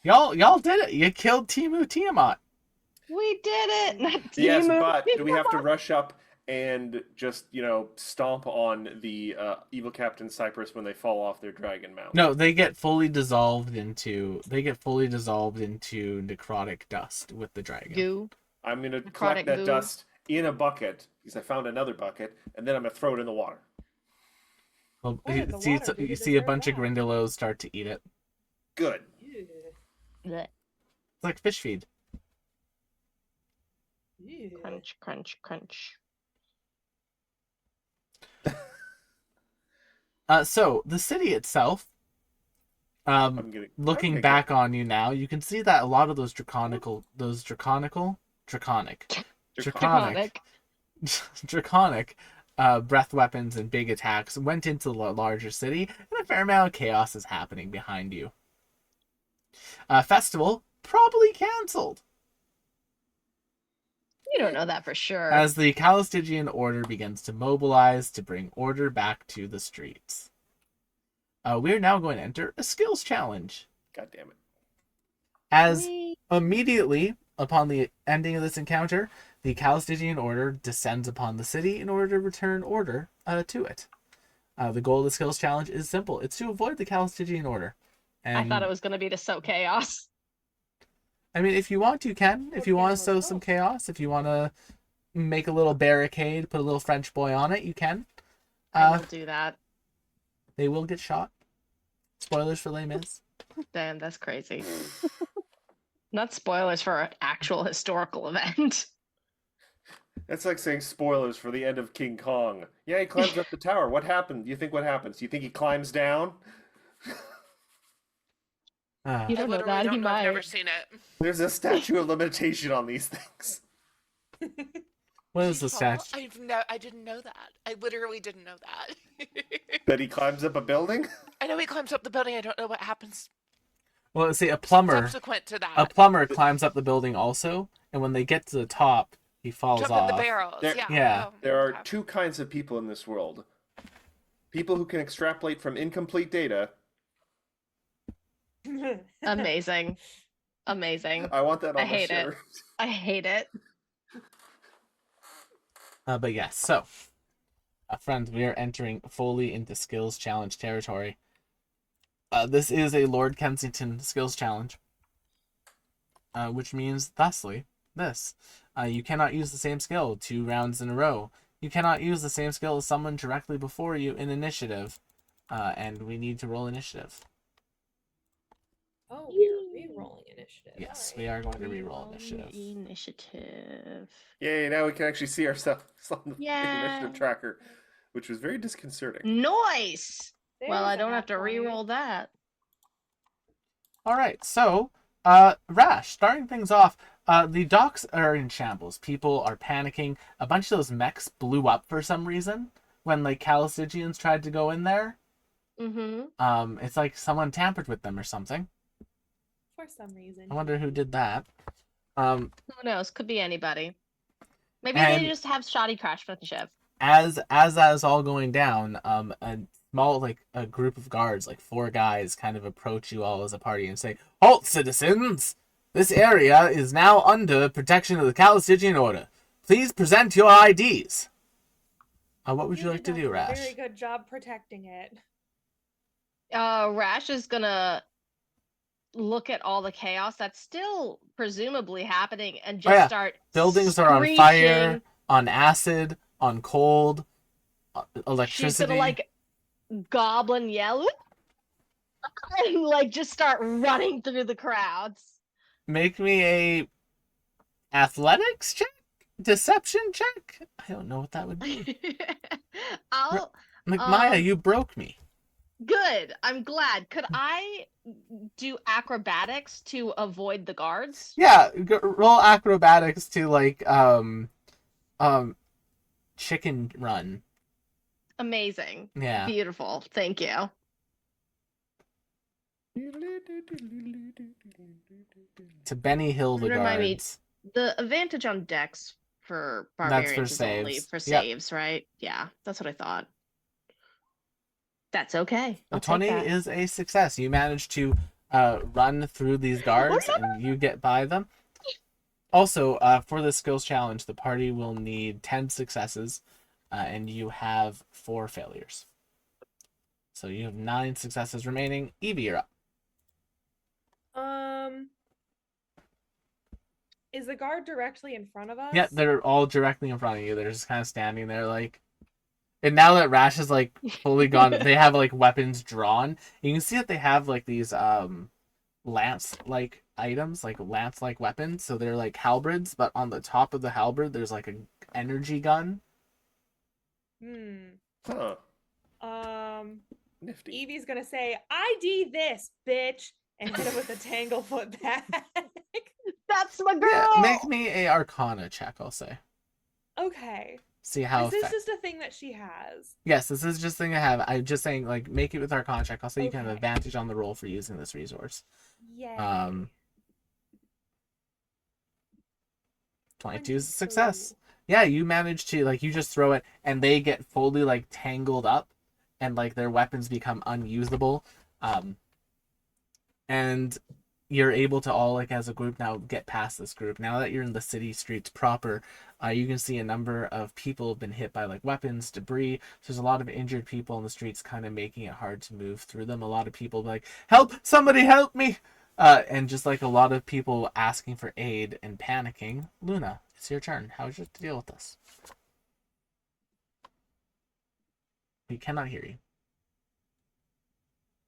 Y'all did it. You killed Timu Tiamat. We did it. Not Yes, Timu. but do we have to rush up and just, stomp on the evil Captain Cypress when they fall off their dragon mount? No, they get fully dissolved into necrotic dust with the dragon. Goo. I'm going to Necrotic collect that goo. dust in a bucket, because I found another bucket, and then I'm going to throw it in the water. Well, What you in the see, water do you they see a deserve bunch of that? Grindylows start to eat it. Good. Ew. Blech. It's like fish feed. Ew. Crunch, crunch, crunch. So the city itself, I'm gonna looking okay, back good. on you now, you can see that a lot of those draconic breath weapons and big attacks went into the larger city, and a fair amount of chaos is happening behind you. Festival probably canceled You don't know that for sure. as the Calistigian Order begins to mobilize to bring order back to the streets. We're now going to enter a skills challenge. God damn it. As Whee! immediately upon the ending of this encounter, the Calistigian Order descends upon the city in order to return order to it. The goal of the skills challenge is simple. It's to avoid the Calistigian Order. And, I thought it was going to be to sow chaos. I mean, if you want, you can. If you want to sow some chaos, if you want to make a little barricade, put a little French boy on it, you can. I will do that. They will get shot. Spoilers for Les Mis. Damn, that's crazy. Not spoilers for an actual historical event. That's like saying spoilers for the end of King Kong. Yeah, he climbs up the tower. What happened? Do you think what happens? Do you think he climbs down? Uh, You I don't know literally that. He don't know. I've never might. seen it. There's a statute of limitation on these things. what is She's the tall. statue? I didn't know that. I literally didn't know that. That he climbs up a building? I know he climbs up the building. I don't know what happens Well, see, a plumber subsequent to that. climbs up the building also, and when they get to the top, he falls Jump in the off. barrels. There, Yeah. Yeah. Oh, there are okay. two kinds of people in this world. People who can extrapolate from incomplete data. Amazing. Amazing. I want that I on the hate it. shirt. I hate it. But yes, so friends, we are entering fully into skills challenge territory. This is a Lord Kensington skills challenge, which means, thusly, this. You cannot use the same skill 2 rounds in a row. You cannot use the same skill as someone directly before you in initiative. And we need to roll initiative. Oh, we're re-rolling initiative. Yes, All we right. are going to re-roll Rerolling initiative. Initiative. Yay, now we can actually see ourselves on the Yeah. initiative tracker, which was very disconcerting. Nice. Well, There's I a don't nat have to 20. re-roll that. All right, so Rash, starting things off, the docks are in shambles. People are panicking. A bunch of those mechs blew up for some reason when like Chalcidians tried to go in there. Mm-hmm. It's like someone tampered with them or something. For some reason. I wonder who did that. Who knows? Could be anybody. Maybe And- they just have shoddy craftsmanship. As that is all going down, a small a group of guards, like 4 guys, kind of approach you all as a party and say, "Halt, citizens! This area is now under protection of the Chalcidian Order. Please present your IDs." What would you like to did do, a Rash? Very good job protecting it. Rash is gonna look at all the chaos that's still presumably happening and just start Buildings are on fire, screeching. on acid, on cold, electricity. She's gonna like goblin yell and like just start running through the crowds. Make me a athletics check? Deception check? I don't know what that would be. I'll Maya, you broke me. Good. I'm glad. Could I do acrobatics to avoid the guards? Yeah, roll acrobatics to like chicken run. Amazing. Yeah. Beautiful. Thank you. To Benny Remind me, Hildegards. the advantage on Dex for That's barbarians for is only saves. for Yep. saves, right? Yeah, that's what I thought. That's okay. A I'll 20 take that. is a success. You manage to run through these guards and you get by them. Also, for the skills challenge, the party will need 10 successes and you have 4 failures. So you have 9 successes remaining. Evie, you're up. Is the guard directly in front of us? Yeah, they're all directly in front of you. They're just kind of standing there like... And now that Rash is like fully gone, they have like weapons drawn. You can see that they have like these lance-like items, like lance-like weapons. So they're like halberds, but on the top of the halberd, there's like an energy gun. Huh. Nifty. Nifty. Evie's gonna say, "ID this, bitch," and hit him with a tanglefoot bag. That's my girl. Yeah, make me a Arcana check, I'll say. Okay. See how Is this effective. just a thing that she has? Yes, this is just a thing I have. I'm just saying, like, make it with Arcana check. I'll say you can have Okay. advantage on the roll for using this resource. Yay. 22 is a success. Yeah, you manage to, like, you just throw it, and they get fully, like, tangled up, and, like, their weapons become unusable. And you're able to all, like, as a group now, get past this group. Now that you're in the city streets proper, you can see a number of people have been hit by, like, weapons, debris. So there's a lot of injured people in the streets, kind of making it hard to move through them. A lot of people like, "Help! Somebody help me!" And just, like, a lot of people asking for aid and panicking. Luna, it's your turn. How would you like to deal with this? We cannot hear you.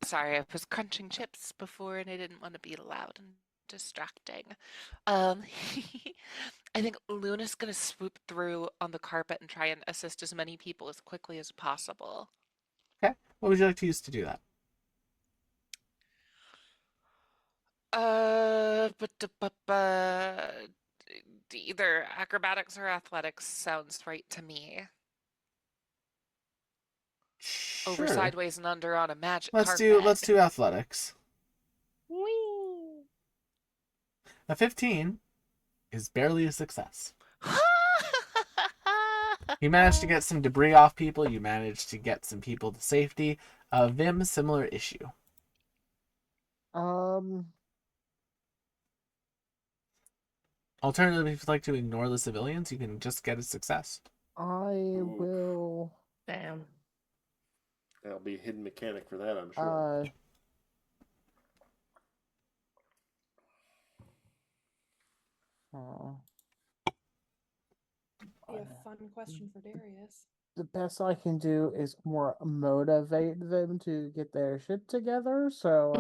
Sorry, I was crunching chips before and I didn't want to be loud and distracting. I think Luna's gonna swoop through on the carpet and try and assist as many people as quickly as possible. Okay. What would you like to use to do that? But either acrobatics or athletics sounds right to me. Over, Sure. sideways, and under on a magic Let's carpet. do athletics. Whee! A 15 is barely a success. You managed to get some debris off people. You managed to get some people to safety. Vim, similar issue. Alternatively, if you'd like to ignore the civilians, you can just get a success. I Ooh. will. Damn. There'll be a hidden mechanic for that, I'm sure. Be a fun question for Darius. The best I can do is more motivate them to get their shit together. So,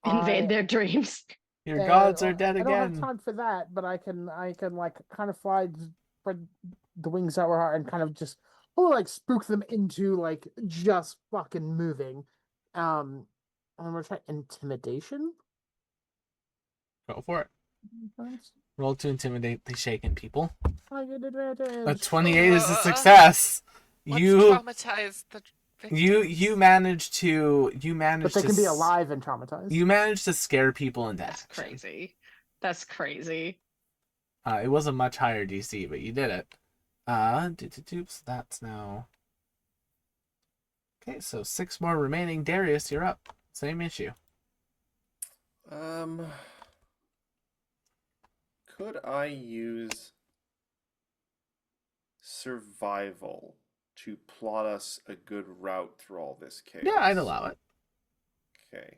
Invade I their dreams. Your gods are dead I don't have again. time for that, but I can like kind of fly, spread the wings out and kind of just like spook them into like just fucking moving. I'm gonna try intimidation. Go for it. That's- Roll to intimidate the shaken people. I get advantage. A 28 is a success. Let's You traumatize the victims. you managed to But they can be alive and traumatized. You managed to scare people into That's action. crazy. That's crazy. It was a much higher DC, but you did it. So that's now. Okay, so 6 more remaining. Darius, you're up. Same issue. Could I use survival to plot us a good route through all this chaos? Yeah, I'd allow it. Okay.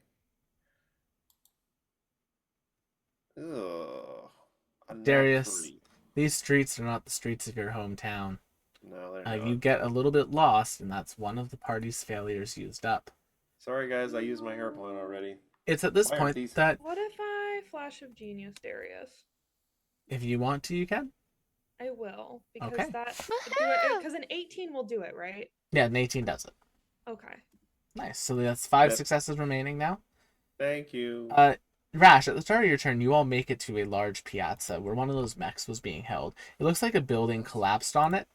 Ugh. A nat Darius, 3. these streets are not the streets of your hometown. No, they're not. You get a little bit lost, and that's one of the party's failures used up. Sorry, guys, I used my hair plan already. It's at this Why aren't point these- that What if I flash of genius Darius? if you want to, you can. I will, because Okay. because an 18 will do it, right? Yeah, an 18 does it. Okay. Nice. So that's 5 Yep. successes remaining now. Thank you. Rash, at the start of your turn, you all make it to a large piazza where one of those mechs was being held. It looks like a building collapsed on it.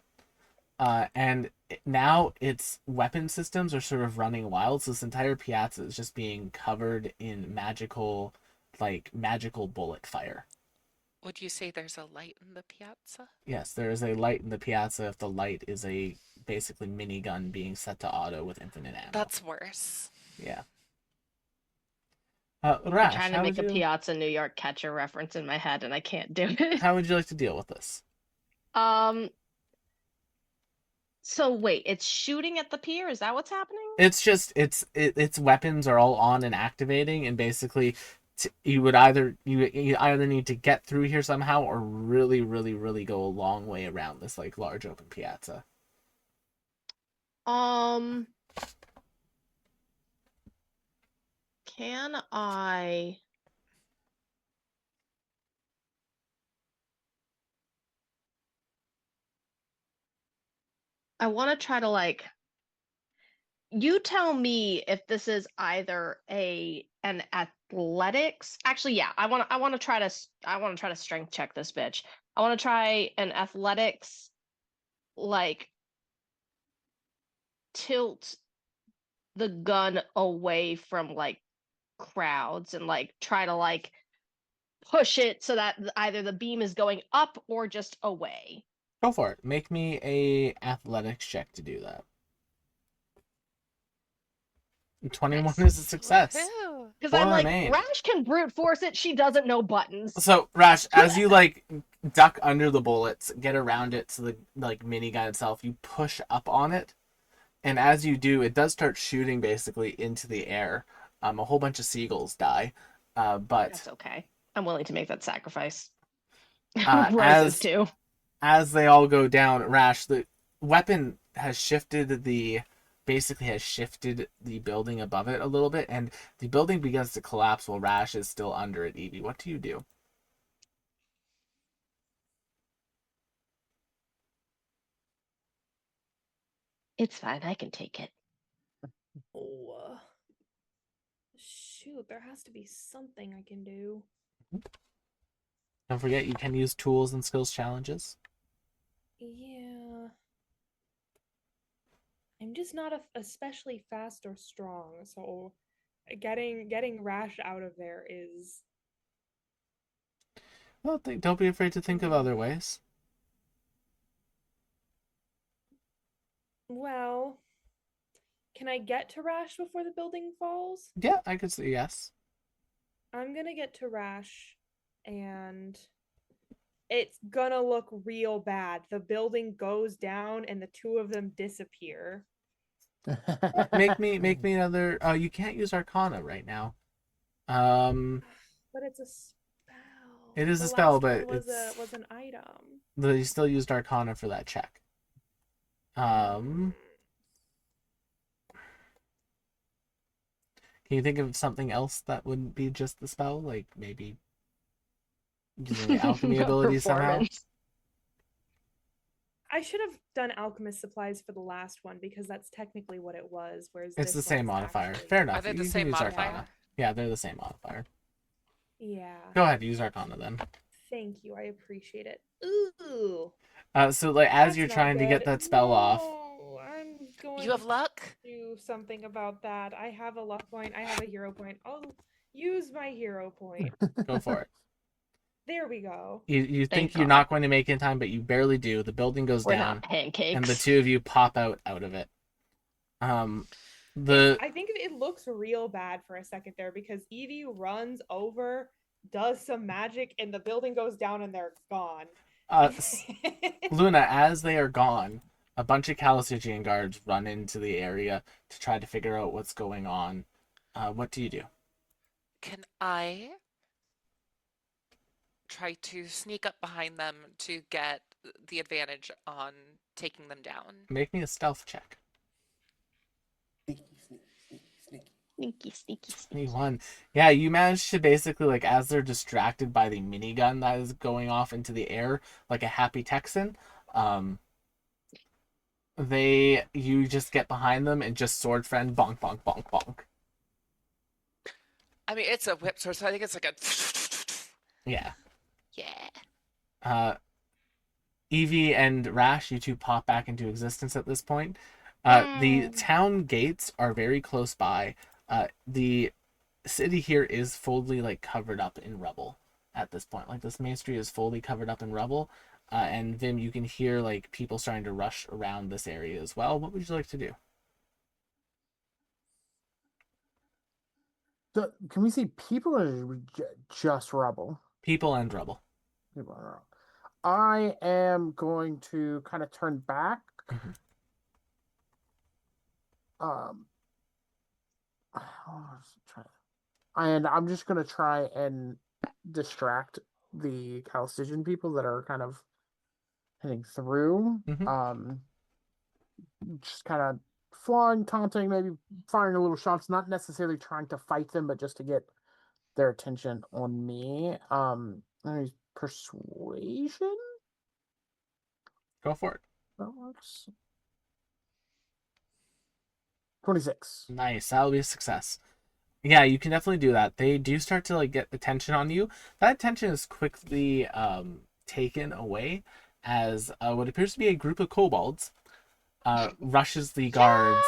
And now its weapon systems are sort of running wild, so this entire piazza is just being covered in magical bullet fire. Would you say there's a light in the piazza? Yes, there is a light in the piazza. If the light is a basically minigun being set to auto with infinite ammo. That's worse. Yeah. I'm Rash, trying to make a Piazza New York Catcher reference in my head, and I can't do it. how would you like to deal with this? So wait, it's shooting at the pier? Is that what's happening? It's just its weapons are all on and activating, and basically you either need to get through here somehow or really go a long way around this like large open piazza. Can I want to try to like you tell me if this is either an athletics. Actually, yeah, I want to try to strength check this bitch. I want to try an athletics like tilt the gun away from like crowds and like try to like push it so that either the beam is going up or just away. Go for it. Make me a athletics check to do that. 21 is a success. Because Four I'm like, remain. Rash can brute force it. She doesn't know buttons. So Rash, as you like duck under the bullets, get around it to the like minigun itself, you push up on it, and as you do, it does start shooting basically into the air. A whole bunch of seagulls die, but That's okay. I'm willing to make that sacrifice. as too. As they all go down, Rash, the weapon has shifted the building above it a little bit, and the building begins to collapse while Rash is still under it. Evie, what do you do? It's fine. I can take it. Oh, shoot, there has to be something I can do. Don't forget, you can use tools and skills challenges. Yeah. I'm just not especially fast or strong, so getting Rash out of there is. Well, don't be afraid to think of other ways. Well, can I get to Rash before the building falls? Yeah, I could say yes. I'm gonna get to Rash, and it's gonna look real bad. The building goes down, and the two of them disappear. Make me another. You can't use Arcana right now. But it's a spell. It is The a spell, last but one it's was an item. you still used Arcana for that check. Can you think of something else that wouldn't be just the spell? Like maybe using the alchemy ability somehow? I should have done alchemist supplies for the last one because that's technically what it was. Whereas It's the this same one is modifier. actually... Fair Are enough. they You the can same use modifier? Arcana. Yeah, they're the same modifier. Yeah. Go ahead, use Arcana then. Thank you. I appreciate it. Ooh. So like as That's you're not trying to get good. that spell off, No, I'm going You have luck? to do something about that. I have a luck point. I have a hero point. I'll use my hero point. go for it. There we go. You think Thank you're God. not going to make it in time, but you barely do. The building goes We're down, not pancakes. and the two of you pop out of it. I think it looks real bad for a second there because Evie runs over, does some magic, and the building goes down and they're gone. Luna, as they are gone, a bunch of Calistigian guards run into the area to try to figure out what's going on. What do you do? Can I try to sneak up behind them to get the advantage on taking them down? Make me a stealth check. Sneaky, sneaky, sneaky, sneaky. Sneaky. One. Yeah, you manage to basically, like, as they're distracted by the minigun that is going off into the air, like a happy Texan, you just get behind them and just sword friend, bonk, bonk, bonk, bonk. I mean, it's a whip sword, so I think it's like a... Yeah. Yeah. Evie and Rash, you two pop back into existence at this point. The town gates are very close by. The city here is fully like covered up in rubble at this point. Like this main street is fully covered up in rubble. And Vim, you can hear like people starting to rush around this area as well. What would you like to do? Can we see people or just rubble? People and rubble. People and rubble. I am going to kind of turn back. And I'm just gonna try and distract the Calistigian people that are kind of heading through. Just kind of flying, taunting, maybe firing a little shots, not necessarily trying to fight them, but just to get their attention on me. Persuasion? Go for it. That works. 26. Nice. That'll be a success. Yeah, you can definitely do that. They do start to like get attention on you. That attention is quickly taken away as what appears to be a group of kobolds rushes the guards.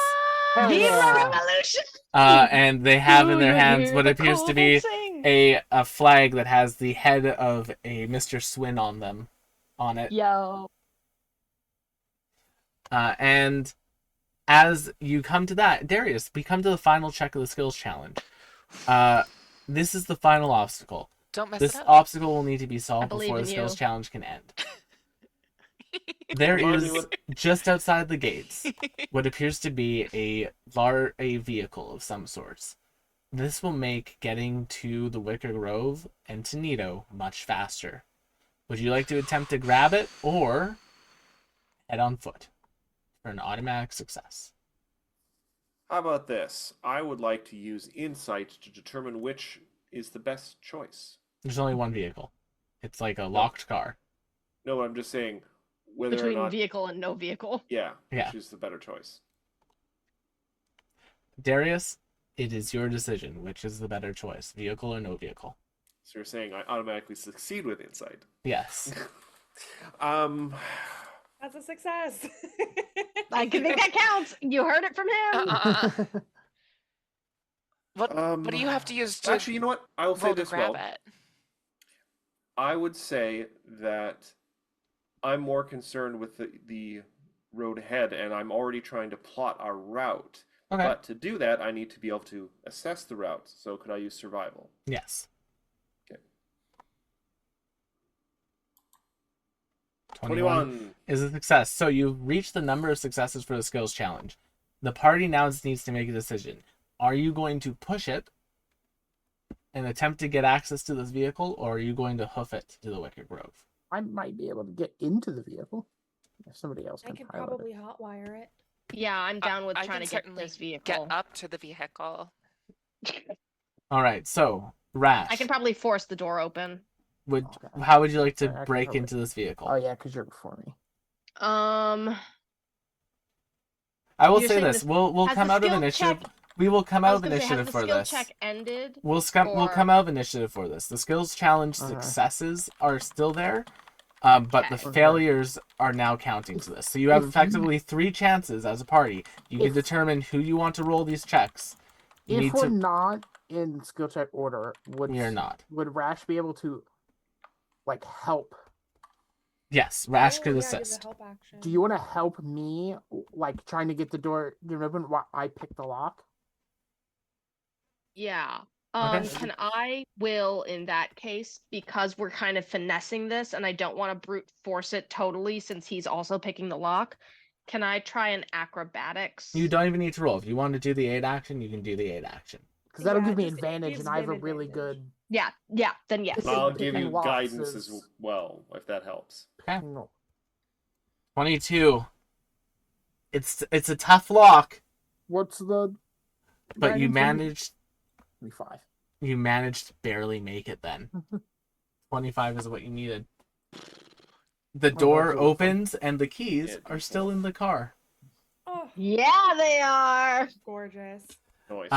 Viva Revolution! And they have in their hands what appears to be a flag that has the head of a Mr. Swin on it. Yo. And as you come to that, Darius, we come to the final check of the skills challenge. This is the final obstacle. Don't mess This it up. obstacle will need to be solved believe before in the skills you. challenge can end. There Remind me is what- just outside the gates what appears to be a vehicle of some sorts. This will make getting to the Wicker Grove and to Nito much faster. Would you like to attempt to grab it or head on foot for an automatic success? How about this? I would like to use insight to determine which is the best choice. There's only one vehicle. It's like a locked car. No, I'm just saying, whether Between or not, vehicle and no vehicle. yeah, Yeah. which is the better choice. Darius, it is your decision. Which is the better choice, vehicle or no vehicle? So you're saying I automatically succeed with insight. Yes. That's a success. I can think that counts. You heard it from him. What do you have to use to Actually, you know what? I will say roll to this grab well. it? I would say that I'm more concerned with the road ahead, and I'm already trying to plot our route. Okay. But to do that, I need to be able to assess the route. So could I use survival? Yes. Okay. 21 is a success. So you've reached the number of successes for the skills challenge. The party now needs to make a decision. Are you going to push it and attempt to get access to this vehicle, or are you going to hoof it to the Wicked Grove? I might be able to get into the vehicle if somebody else I can can pilot probably it. hotwire it. Yeah, I'm down with I trying can to get certainly this vehicle. get up to the vehicle. All right. So Rash, I can probably force the door open. Okay. how would you like to Sorry, I can break probably- into this vehicle? Oh yeah, because you're before me. I will You're say saying this: we'll has come the out of skill initiative. check- We will come I out was of gonna say, initiative has the for skill this. check ended? We'll or- come out of initiative for this. The skills challenge Okay. successes are still there, but the Okay. failures are now counting to this. So you have If effectively 3 chances as a party. You can If- determine who you want to roll these checks. You If need we're to. not in skill check order, You're not. would Rash be able to like help? Yes, Rash Oh, could yeah, give the assist. help action. Do you want to help me, like trying to get the door open while I pick the lock? Yeah. Okay. Can I will in that case, because we're kind of finessing this and I don't want to brute force it totally since he's also picking the lock. Can I try an acrobatics? You don't even need to roll. If you want to do the 8 action, you can do the 8 action. Because that'll Yeah, give me just- it advantage, gives and I have a Vin really advantage. good. Yeah, then yes. Well, I'll give picking you locks guidance is- as well, if that helps. Okay. No. 22. It's a tough lock, What's the? but you guidance on- managed 5. to barely make it then. 25 is what you needed. The door that's a rough one. opens and the keys Yeah, are still in the car. Oh, Yeah, they are. gorgeous. Noise.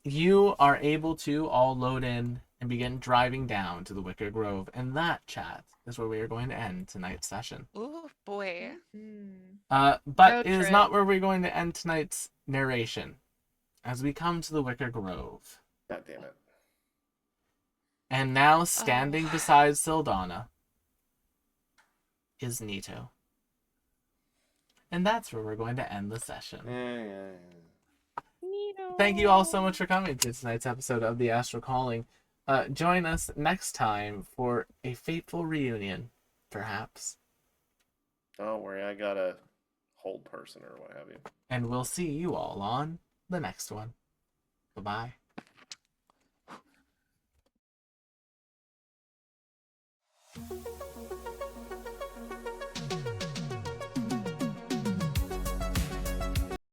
You are able to all load in and begin driving down to the Wicker Grove, and that, chat, is where we are going to end tonight's session. Ooh, boy. Mm. But Road it is trip. not where we're going to end tonight's narration. As we come to the Wicker Grove, God damn it. and now standing Oh. beside Sildana is Nito. And that's where we're going to end the session. Yeah. Neato. Thank you all so much for coming to tonight's episode of The Astral Calling. Join us next time for a fateful reunion, perhaps. Don't worry, I got a hold person or what have you. And we'll see you all on the next one. Bye-bye.